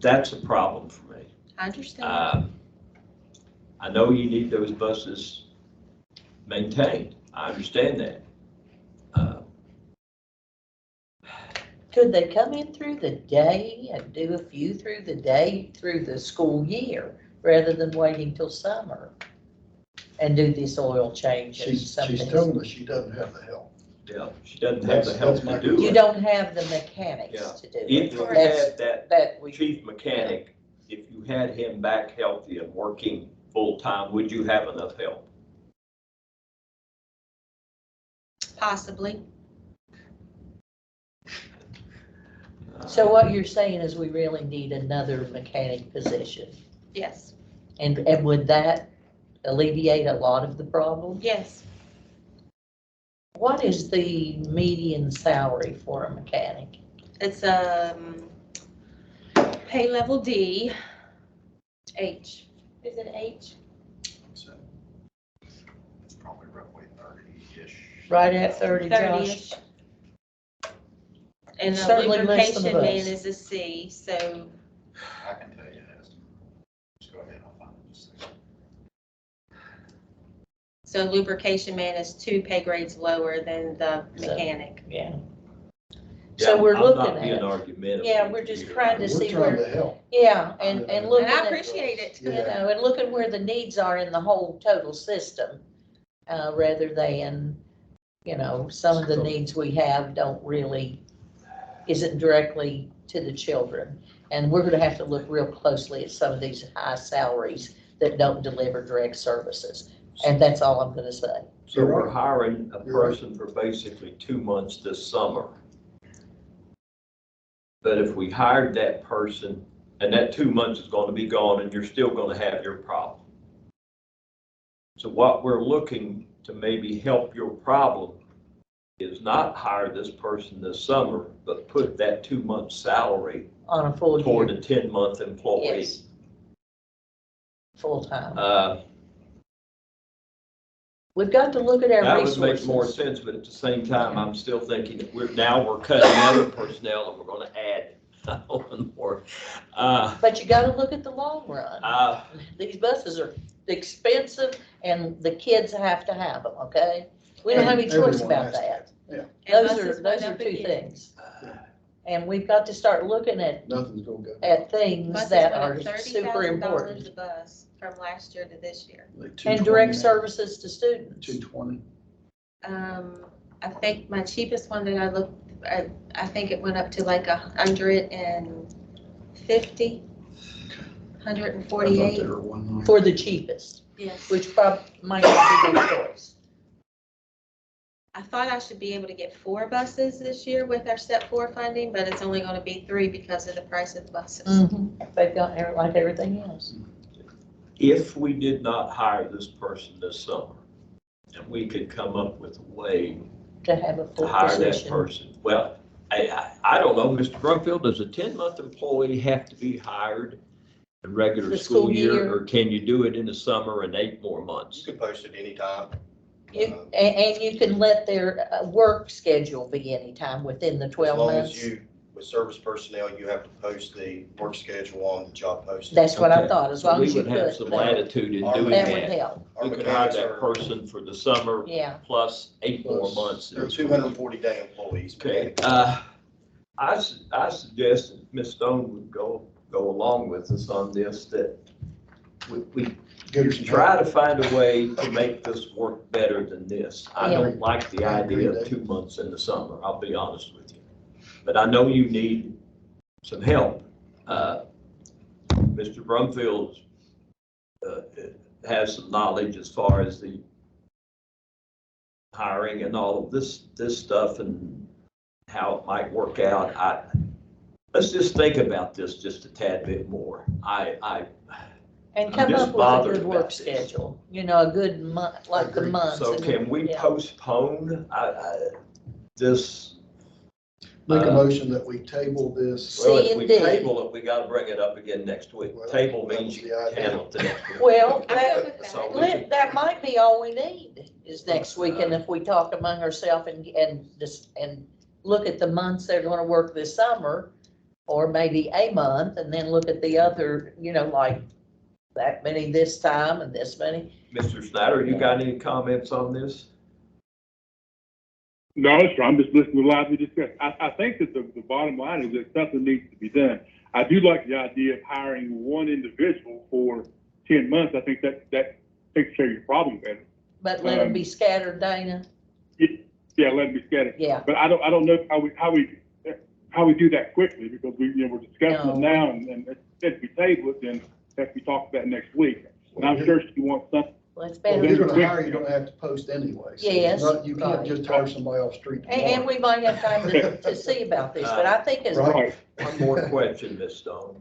That's a problem for me. I understand. I know you need those buses maintained. I understand that. Could they come in through the day and do a few through the day, through the school year, rather than waiting till summer? And do this oil change and She's something? telling us she doesn't have the help. Yeah, she doesn't have the help That's my to do You it. don't have the mechanics Yeah. to do If it. you That's- had that That we, chief mechanic, if you had him back healthy and working full-time, would you have enough help? Possibly. so what you're saying is we really need another mechanic position. Yes. And would that alleviate a lot of the problem? Yes. What is the median salary for a mechanic? It's pay level D, H. Is it H? So it's probably roughly 30-ish. Right at 30, Josh? 30-ish. And the Certainly less than lubrication a man bus. is a C, so I can tell you that. Just go ahead, I'll find it. Just a second. lubrication man is 2 pay grades lower than the So- mechanic. Yeah. Yeah, So we're I'm looking not being at, argumentative yeah, we're just here. trying to We're see trying where, to help. yeah, and And looking I at, appreciate it. you Yeah. know, and looking where the needs are in the whole total system, rather than, you know, some of the needs we have don't really, isn't directly to the children. And we're gonna have to look real closely at some of these high salaries that don't deliver direct services. And that's all I'm gonna say. So we're hiring a You're right. person for basically 2 months this summer. But if we hired that person, and that 2 months is gonna be gone, and you're still gonna have your problem. So what we're looking to maybe help your problem is not hire this person this summer, but put that 2 month salary On a full toward year, a 10-month employee. yes. Full-time. We've got to look at our That would resources. make more sense, but at the same time, I'm still thinking that we're cutting other personnel and we're gonna add one more. But you gotta look at the long run. Uh, These buses are expensive and the kids have to have them, okay? We don't have any choice Everyone about has to. that. And Those buses are went up two again. things. Yeah. And we've got to start looking at Nothing's gonna go. things Buses that went up are super $30,000 important. a bus from last year to this year. Like And 220 direct now, services to students. 220. I think my cheapest one that I looked, I think it went up to like 150. 148. for the cheapest, Yes. which probably might not be their choice. I thought I should be able to get 4 buses this year with our step 4 funding, but it's only gonna be 3 because of the price of the buses. They've got like everything else. If we did not hire this person this summer, and we could come up with a way To have a to full hire that position. person, well, I don't know, Mr. Brumfield, does a 10-month employee have to be hired in regular The school school year? year. Or can you do it in the summer and 8 more You months? can post it anytime. And you can let their work schedule be anytime within the 12 As long months. as you, with service personnel, you have to post the work schedule on the job posting. That's what I Okay. thought, as So long as you we would have put some that. latitude in That doing That would that. help, Our We could hire mechanics that are, person for the summer yeah. plus 8 more months. they're 240-day employees. Okay, I suggest that Ms. Stone would go along with us on this, that we try to find a way to make this work better than this. I don't like the idea of 2 months in the summer, I'll be honest with you. But I know you need some help. Mr. Brumfield has some knowledge as far as the hiring and all of this stuff and how it might work out. Let's just think about this just a tad bit more. And I'm come just up with a bothered good work about this. schedule, you know, a good month, like the Agreed. months. So and- can we yeah. postpone this? Make a motion that we table this. Well, if C we and D. table it, we gotta bring it up again next week. Well, Table that means was you the idea. handle it the next week. Well, I'm that, good with So that. we that might be all we need is next week, and if we talk among ourselves and look at the months they're gonna work this summer, or maybe a month, and then look at the other, you know, like that many this time and this many. Mr. Snyder, you got any comments on this? No, sir, I'm just listening to lively discussion. I think that the bottom line is that something needs to be done. I do like the idea of hiring one individual for 10 months. I think that takes care of your problem better. But let them be scattered, Dana, Yeah, let them be scattered. yeah. But I don't know how we do that quickly, because we're discussing it No. now, and if we table it, then have to be talked about next week. And I'm sure she wants something. Well, it's Well, better. if you're gonna hire, you're gonna have to post anyway. So Yes, You can't right. just hire somebody off the street And tomorrow. we might have time to see about this, but I think as, Right. One more question, Ms. Stone.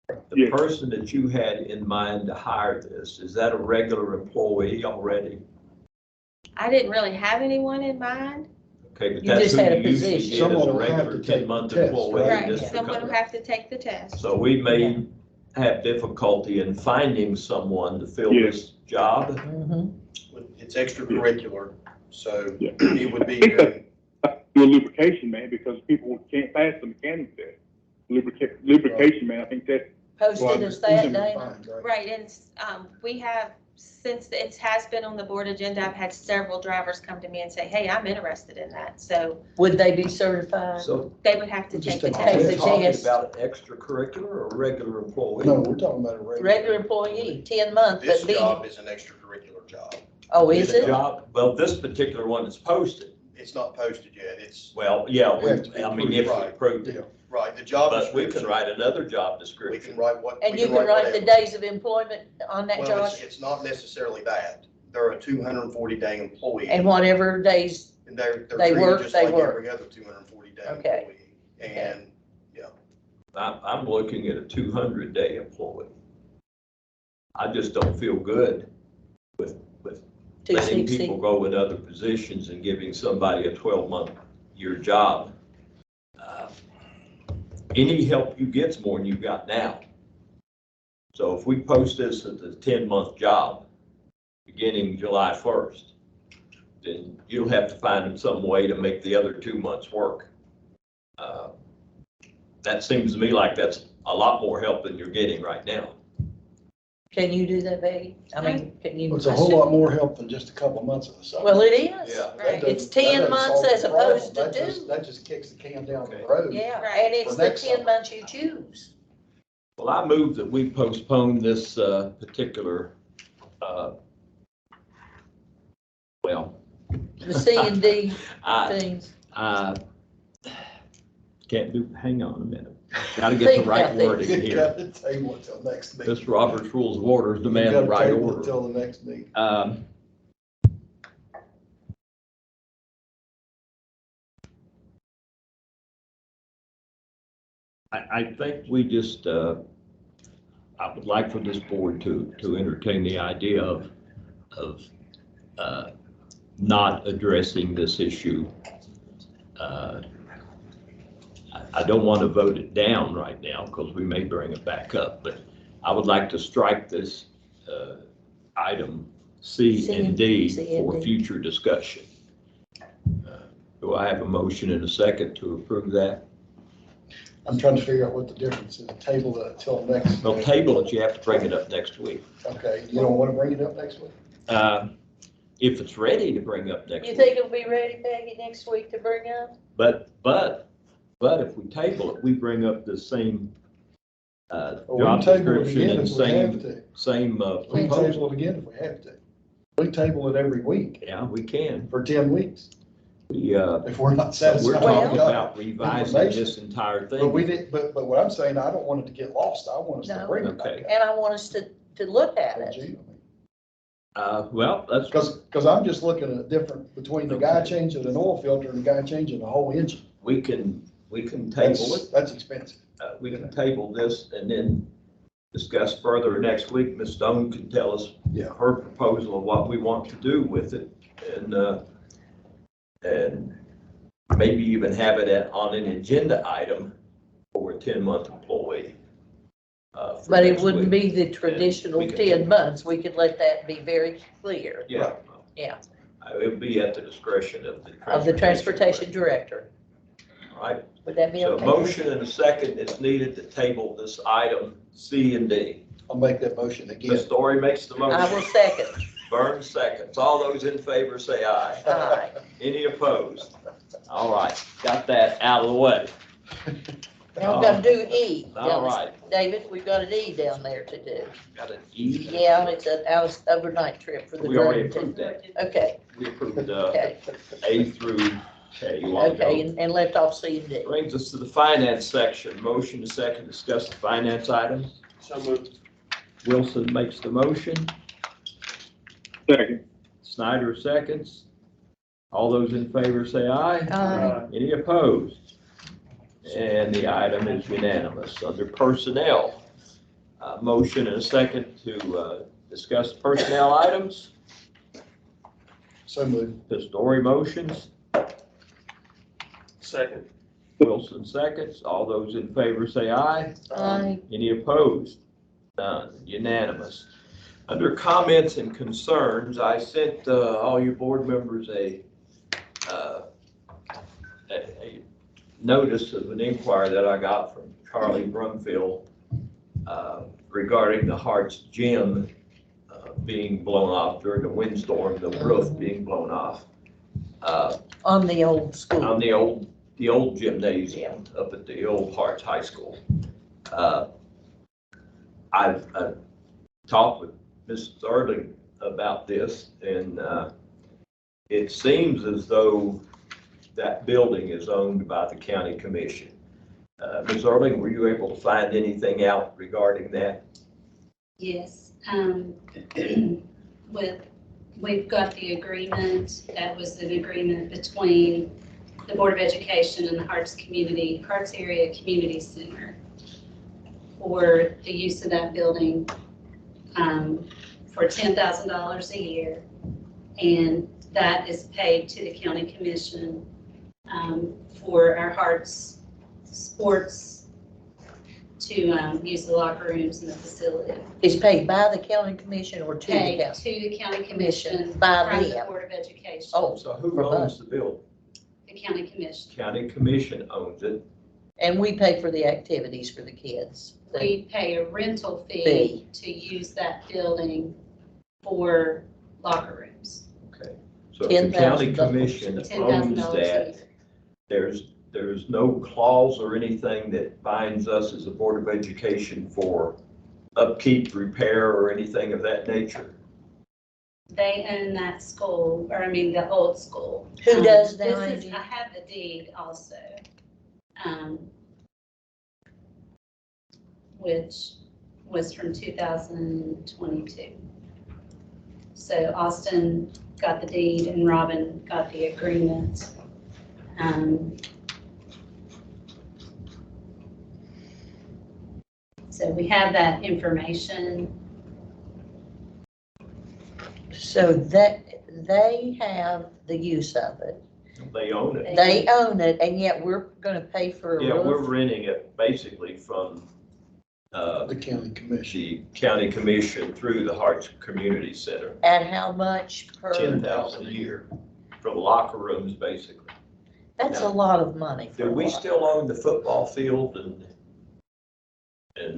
The Yes. person that you had in mind to hire this, is that a regular employee already? I didn't really have anyone in mind. Okay, but You that's just who had a you usually position. get as Someone a will have regular to take the 10-month test, employee. right? Right, in this someone will company. have to take the test. So we may have difficulty in finding someone to fill Yes. this job. mhm. It's extracurricular, so Yeah. it would be, Do a lubrication man, because people can't pass the mechanic test. Lubrication man, I think that's Posted as that, Dana? Fines, right? Right, and, we have, since it has been on the board agenda, I've had several drivers come to me and say, hey, I'm interested in that. So Would they be certified? So they would have to We'll take just the take are Take we the test. talking test. about extracurricular or regular employee? No, we're talking about a Regular employee, 10 months, this but be, job is an extracurricular job. oh, is The it? job, well, this particular one is posted. It's not posted yet. It's, Well, yeah, Have to be I mean, if we approved. approved Yeah. it. right, the job But we can description. write another job We description. can write what. And we you can write the whatever. days of employment on that, Well, Josh? it's not necessarily that. They're a 240-day employee. And whatever days, And they're they treated work, just they like work. every other 240-day Okay. employee. And, I'm looking at a 200-day employee. I just don't feel good with letting 260. people go in other positions and giving somebody a 12-month-year job. Any help you get's more than you've got now. So if we post this as a 10-month job, beginning July 1st, then you'll have to find some way to make the other 2 months work. That seems to me like that's a lot more help than you're getting right now. Can you do that, Peggy? I mean, can you? It's a whole lot more help than just a couple of months of the summer. Well, it is. Yeah. That Right. doesn't- It's 10 that doesn't months solve as the problem. opposed to That just- 2. That just kicks the can down Okay. the road. Yeah, Right. and it's For the next 10 summer. months you choose. Well, I move that we postpone this particular, well, The C and D I things. can't do, hang on a minute. Gotta get the Think right about this. word in You here. got to table until next meeting. This Robert's Rules of Orders demand You the gotta right table order. Until the next meeting. I think we just, I would like for this board to entertain the idea of not addressing this issue. I don't want to vote it down right now because we may bring it back up, but I would like to strike this item C and D for future discussion. Do I have a motion and a second to approve that? I'm trying to figure out what the difference is. Table it till next. Well, table it, you have to bring it up next week. Okay, you don't want to bring it up next week? If it's ready to bring up next You week. think it'll be ready, Peggy, next week to bring up? But if we table it, we bring up the same Or we job can table it description again and if we have same, to. same We can proposal. table it again if we have to. We table it every week Yeah, we can. for 10 weeks We, if we're not we're satisfied. talking with about revising information. this entire But we thing. did, but what I'm saying, I don't want it to get lost. I want us to No. bring it back Okay. And I want us to look at up. it. Well, that's, Because I'm just looking at the difference between the guy Okay. changing an oil filter and the guy changing the whole engine. we can table it. That's expensive. We can table this and then discuss further next week. Ms. Stone can tell us Yeah. her proposal of what we want to do with it and maybe even have it on an agenda item for a 10-month employee. For But it next wouldn't week. be the traditional we can- 10 months. We could let that be very clear Yeah. Yeah. It would be at the discretion of the. of the transportation director. All right, Would that be so a okay? motion and a second is needed to table this item C and D. I'll make that motion again. Ms. Story makes the I will motion. second. Burns seconds. All those in favor say aye. Aye. Any opposed? All right, got that out of the way. Now we've got to do E. All right, David, we've got an E down there to do. got an E. Yeah, it's an overnight trip for the. We already drug approved that. Okay, We approved okay, A through K. You want to okay, go? and left off C and D. Brings us to the finance section. Motion to second, discuss the finance items. So moved. Wilson makes the motion. Second. Snyder seconds. All those in favor say aye. Aye. Any opposed? And the item is unanimous. Under personnel, motion and a second to discuss personnel items. So moved. Pistori motions. Second. Wilson seconds. All those in favor say aye. Aye. Any opposed? None. Unanimous. Under comments and concerns, I sent all you board members a notice of an inquiry that I got from Charlie Brumfield regarding the Hart's Gym being blown off during the windstorm, the roof being blown off On the old school. on the old gymnasium up at the old Hart's High School. I've talked with Mrs. Erling about this, and it seems as though that building is owned by the county commission. Ms. Erling, were you able to find anything out regarding that? Yes, we've got the agreement, that was an agreement between the Board of Education and the Harts Area Community Center for the use of that building, for $10,000 a year. And that is paid to the county commission, for our Harts sports to use the locker rooms in the facility. Is paid by the county commission or to the Paid county? to the county commission By from the them. Board of Education. Oh, So who For owns the building? The county commission. County commission owns it. and we pay for the activities for the kids. We pay a rental Fee. fee to use that building for locker rooms. So if the county $10,000. commission owns $10,000 a that, year. there's no clause or anything that binds us as a Board of Education for upkeep, repair, or anything of that nature. They own that school, or I mean, the old school. Who does now, This is, Angie? I have the deed also. which was from 2022. So Austin got the deed and Robin got the agreement. So we have that information. So that, they have the use of it. They own it. They own it, and yet we're gonna pay for a Yeah, we're roof. renting it basically from The county commission. the county commission through the Hearts Community Center. At how much per? 10,000 a year for locker rooms, basically. That's a lot of money. for Do a we lot. still own the football field and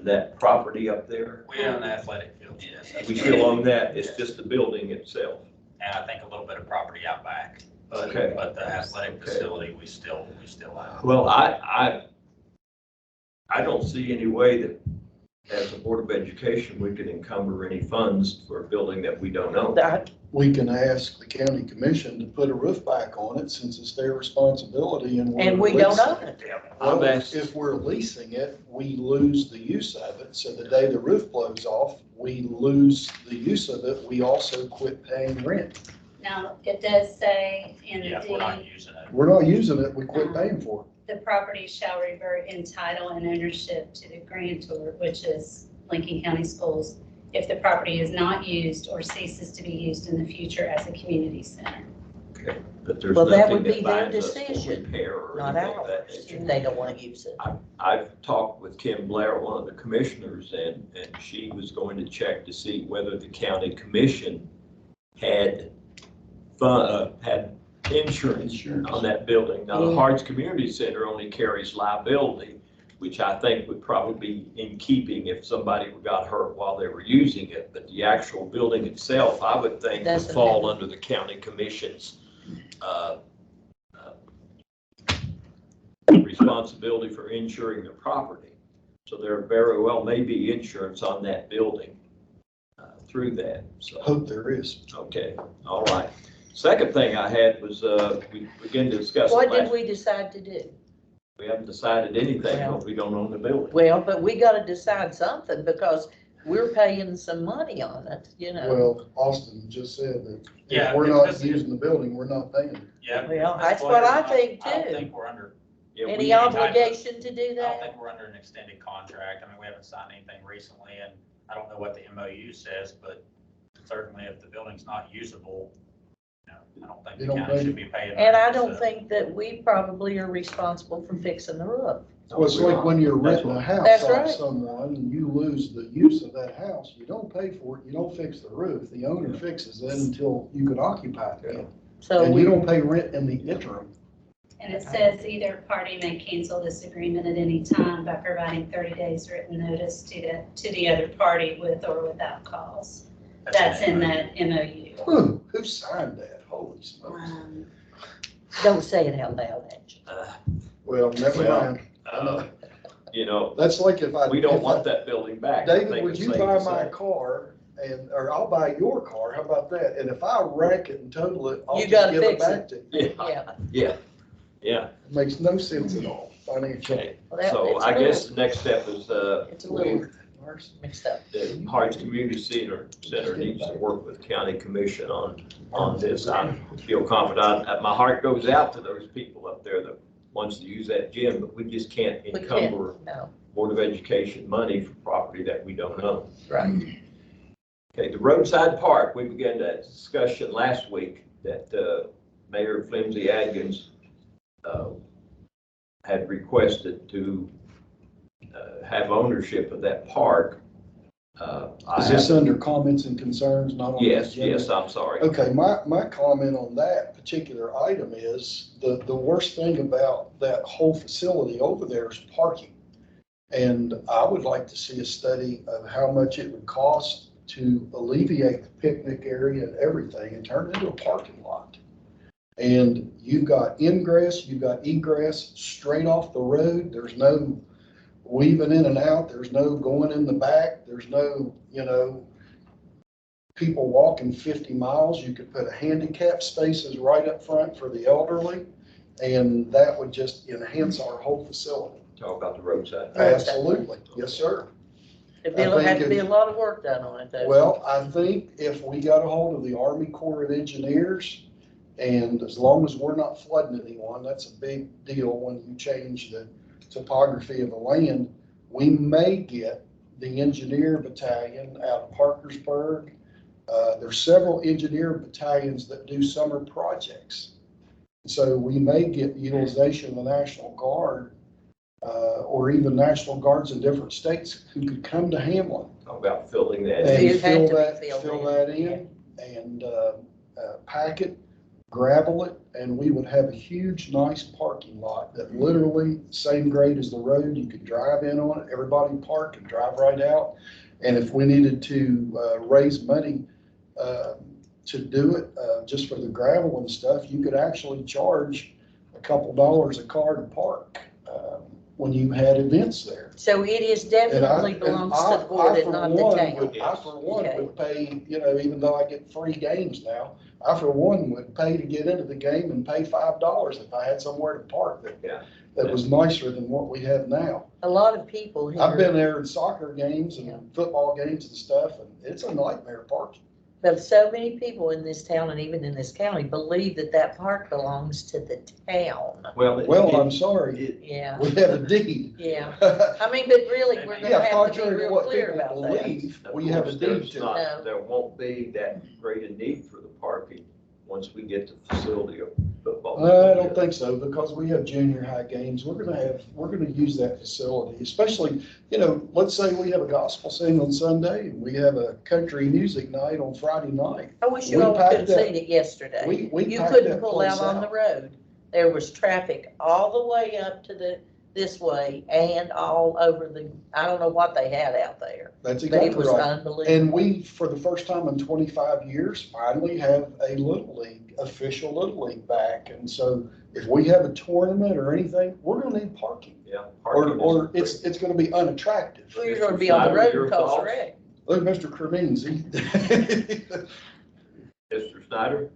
that property up there? We own the athletic field, yes. We still own that, it's just the building itself. And I think a little bit of property out back. But- Okay. But the athletic Okay. facility, we still own. Well, I don't see any way that as a Board of Education, we can encumber any funds for a building that we don't own. That- We can ask the county commission to put a roof back on it since it's their responsibility and. we're And we don't leasing own it. I've Well, asked- if we're leasing it, we lose the use of it. So the day the roof blows off, we lose the use of it. We also quit paying rent. Now, it does say in the Yeah, if we're not deed, using it. We're not using it, we quit paying for it. the property shall revert in title and ownership to the grantor, which is Lincoln County Schools, if the property is not used or ceases to be used in the future as a community center. Okay, but there's Well, that nothing would be that their binds us to decision, repair or Not anything of that ours, nature. if they don't wanna use it. I've talked with Kim Blair, one of the commissioners, and she was going to check to see whether the county commission had had insurance on that building. Now, the Yeah. Hearts Community Center only carries liability, which I think would probably be in keeping if somebody got hurt while they were using it. But the actual building itself, I would think, would Doesn't fall have- under the county commission's responsibility for insuring the property. So there very well may be insurance on that building through that, so. Hope there is. Okay, all right. Second thing I had was, we began to discuss. What it did last- we decide to do? We haven't decided anything, Well- but we don't own the building. Well, but we gotta decide something because we're paying some money on it, you know. Well, Austin just said that Yeah, if we're not this- using the building, we're not paying it. Yeah. Well, Ms. that's Blair, what I think, I don't too. think we're under, Yeah, we- Any type of- obligation to do I don't that? think we're under an extended contract. I mean, we haven't signed anything recently, and I don't know what the MOU says, but certainly if the building's not usable, you know, I don't think You the don't county pay. should be paying. And I rent, don't so- think that we probably are responsible for fixing the roof. Well, it's like when you're That's renting a what- house That's off right. someone and you lose the use of that house, you don't pay for it, you don't fix the roof. The owner fixes it until you can occupy it again. So And we, you don't pay rent in the interim. And it says either party may cancel this agreement at any time by providing 30 days written notice to the other party with or without cause. That's in that MOU. Who signed that? Holy smokes. don't say it out loud, Angela. Well, never Well, mind. You know, That's like if I. we don't if I- want that building back. I David, think would it's you safe buy to my say. car and, or I'll buy your car, how about that? And if I wreck it and total it, I'll You just gotta give it fix back to you. Yeah, yeah, It makes no sense at all financially. okay. Well, that- So it's a I guess little- the next step is, It's a little mixed up. the Hearts Community Center needs to work with county commission on this. I feel confident, my heart goes out to those people up there that wants to use that gym, but we just can't We can't, encumber no, Board of Education money for property that we don't own. right. Okay, the roadside park, we began that discussion last week that Mayor Flimsy Adkins had requested to have ownership of that park. I Is this have- under comments and concerns, not on the Yes, agenda? yes, I'm sorry. Okay, my comment on that particular item is the worst thing about that whole facility over there is parking. And I would like to see a study of how much it would cost to alleviate the picnic area and everything and turn it into a parking lot. And you've got ingress, you've got egress straight off the road. There's no weaving in and out. There's no going in the back. There's no, people walking 50 miles. You could put a handicap spaces right up front for the elderly. And that would just enhance our whole facility. Talk about the roadside. Absolutely. Yes, sir. Had to be a lot of work done on it, though. Well, I think if we got a hold of the Army Corps of Engineers, and as long as we're not flooding anyone, that's a big deal when you change the topography of the land, we may get the engineer battalion out of Parkersburg. There's several engineer battalions that do summer projects. So we may get utilization of the National Guard, or even National Guards in different states who could come to Hamlin Talk about filling that. and It had to be fill filled that in, in and pack it, gravel it, and we would have a huge, nice parking lot that literally same grade as the road. You could drive in on it, everybody park and drive right out. And if we needed to raise money to do it, just for the gravel and stuff, you could actually charge a couple dollars a car to park when you had events there. So it is definitely belongs to the board and not the town. I for one Okay. would pay, even though I get free games now, I for one would pay to get into the game and pay $5 if I had somewhere to park Yeah. that was nicer than what we have now. A lot of people I've been here, there in soccer games Yeah. and football games and stuff, and it's a nightmare parking. but so many people in this town and even in this county believe that that park belongs to the town. Well, Well, I'm sorry, Yeah, we have a deed. yeah. I mean, but really, we're gonna Yeah, have to be contrary to real what clear people about that. believe, of we have a course, deed there's to it. not- No. There won't be that great a need for the parking once we get the facility of football. I don't think so, because we have junior high games. We're gonna use that facility, especially, let's say we have a gospel sing on Sunday, and we have a country music night on Friday night. I wish you We all packed could have that- seen it yesterday. We You packed couldn't that pull place out on the road. There was traffic all the way up to this way and all over I don't know what they had out there. That's But it exactly was right. unbelievable. And we, for the first time in 25 years, finally have a Little League, official Little League back. And so if we have a tournament or anything, we're gonna need parking. Yeah. Or, parking or is it's gonna be unattractive. Well, you're gonna be on the Snyder, road your and cause a thoughts? wreck. Look, Mr. Cremins, he, Mr. Snyder?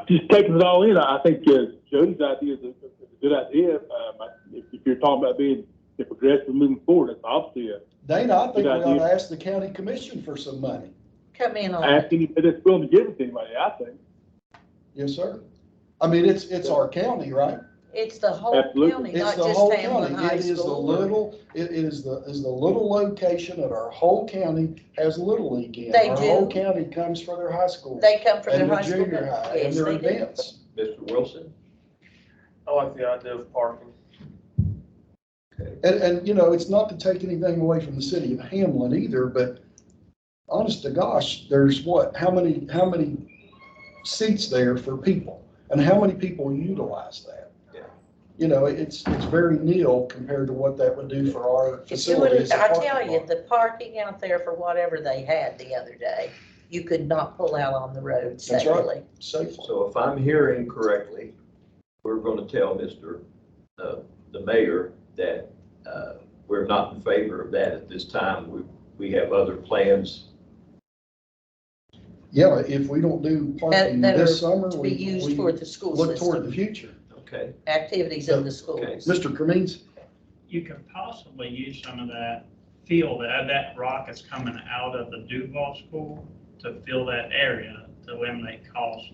Just taking it all in, I think Jody's idea is a good idea. If you're talking about being progressive moving forward, that's obviously Dana, I think we Good ought idea. to ask the county commission for some money. Come in on it. asking if it's willing to give it to anybody, I think. Yes, sir. I mean, it's our county, right? It's the whole Absolutely. county, It's not the just whole Hamlin county. High It is the School. little, it is the little location that our whole county has Little League in. They Our whole do. county comes for their high school. They come from their And their high school. junior high and Yes, their they do. events. Mr. Wilson? I like the idea of parking. And, it's not to take anything away from the city of Hamlin either, but honest to gosh, there's how many seats there for people? And how many people utilize that? Yeah. It's very nil compared to what that would do for our If you would, facilities. I tell you, the parking out there for whatever they had the other day, you could not pull out on the road That's right. safely. Safely. So if I'm hearing correctly, we're going to tell the mayor that we're not in favor of that at this time. We have other plans. Yeah, if we don't do parking That this are summer, to be we used for the school look toward the system, future. Okay. activities in the schools. Okay. Mr. Cremins? You could possibly use some of that fill, that rock that's coming out of the Duval School to fill that area to eliminate cost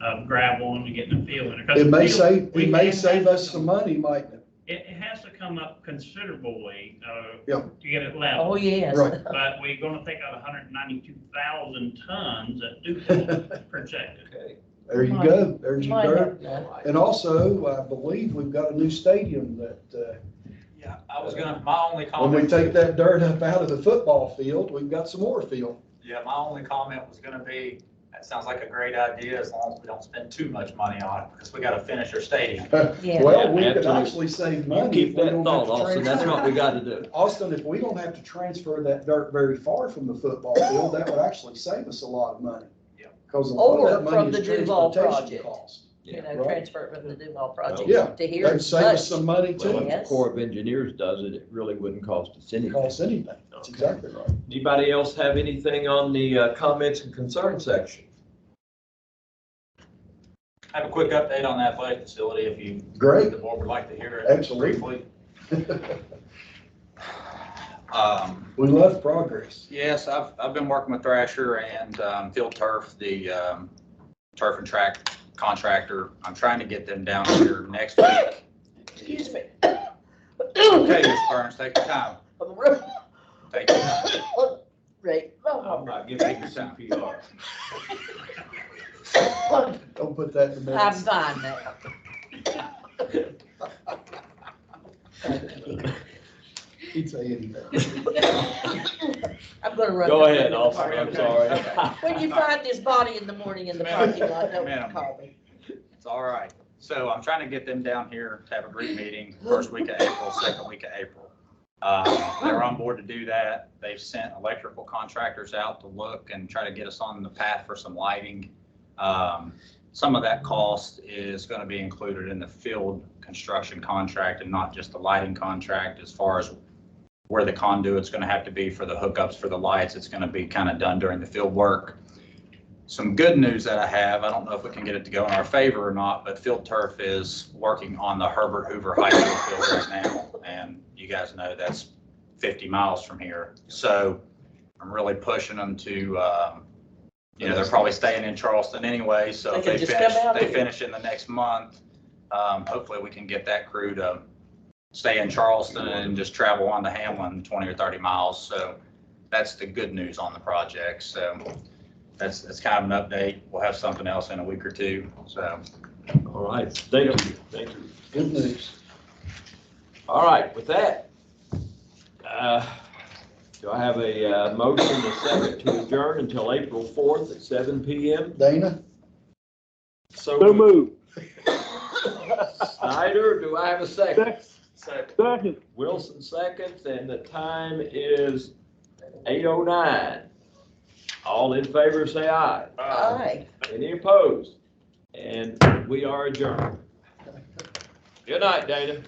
of gravel and getting the fill in it. 'Cause It may fill- save, we it may have save to us some money, mightn't it? It has to come up considerably, Yeah. to get it level. Oh, yes. Right. But we're gonna take out 192,000 tons that Duval projected. Okay. There you go. There's your Might dirt. have that. And also, I believe we've got a new stadium that, Yeah, my only when comment. we take that dirt up out of the football field, we've got some more field. Yeah, my only comment was gonna be, that sounds like a great idea as long as we don't spend too much money on it, because we gotta finish our stadium. Yeah. Well, we Yeah, could absolutely. actually save You money. keep if we that don't thought, have to Austin. That's transfer- what we got to do. Austin, if we don't have to transfer that dirt very far from the football field, that would actually save us a lot of money. Yeah. Because a lot Or of that from money the is Duval transportation project. cost. You know, Right. transfer it from the Duval project Yeah, to here. That'd is save us much. some money Well, too. if the Yes. Corps of Engineers does it, it really wouldn't cost us anything. Cost anything. That's exactly right. Anybody else have anything on the comments and concern section? I have a quick update on the athletic facility if you, Great. the board would like to hear it. Absolutely. Briefly. We love progress. Yes, I've been working with Thrasher and Field Turf, the turf and track contractor. I'm trying to get them down here next week. Excuse me. Okay, Ms. Burns, take your time. Take your time. Right. I'm not giving you CPR. Don't put that in the I'm minutes. fine now. He'd say anything. I'm gonna run. Go ahead, to the officer, parking I'm lot. sorry. When you find his body in the morning in the parking lot, don't Ma'am. call me. It's all right. So I'm trying to get them down here to have a group meeting, first week of April, second week of April. They're on board to do that. They've sent electrical contractors out to look and try to get us on the path for some lighting. Some of that cost is going to be included in the field construction contract and not just the lighting contract. As far as where the conduit's going to have to be for the hookups for the lights, it's going to be kind of done during the field work. Some good news that I have, I don't know if we can get it to go in our favor or not, but Field Turf is working on the Herbert Hoover High School field right now. And you guys know that's 50 miles from here. So I'm really pushing them to, they're probably staying in Charleston anyway. So They if can they just finish, come out they here. finish in the next month, hopefully we can get that crew to stay in Charleston and just travel on to Hamlin 20 or 30 miles. So that's the good news on the project. So that's kind of an update. We'll have something else in a week or two. So All right, thank you, thank you. Good news. All right, with that, do I have a motion, a second to adjourn until April 4th at 7 PM? Dana? So moved. Snyder, do I have a second? Second. Wilson seconds, and the time is 8:09. All in favor, say aye. Aye. Any opposed? And we are adjourned. Good night, Dana.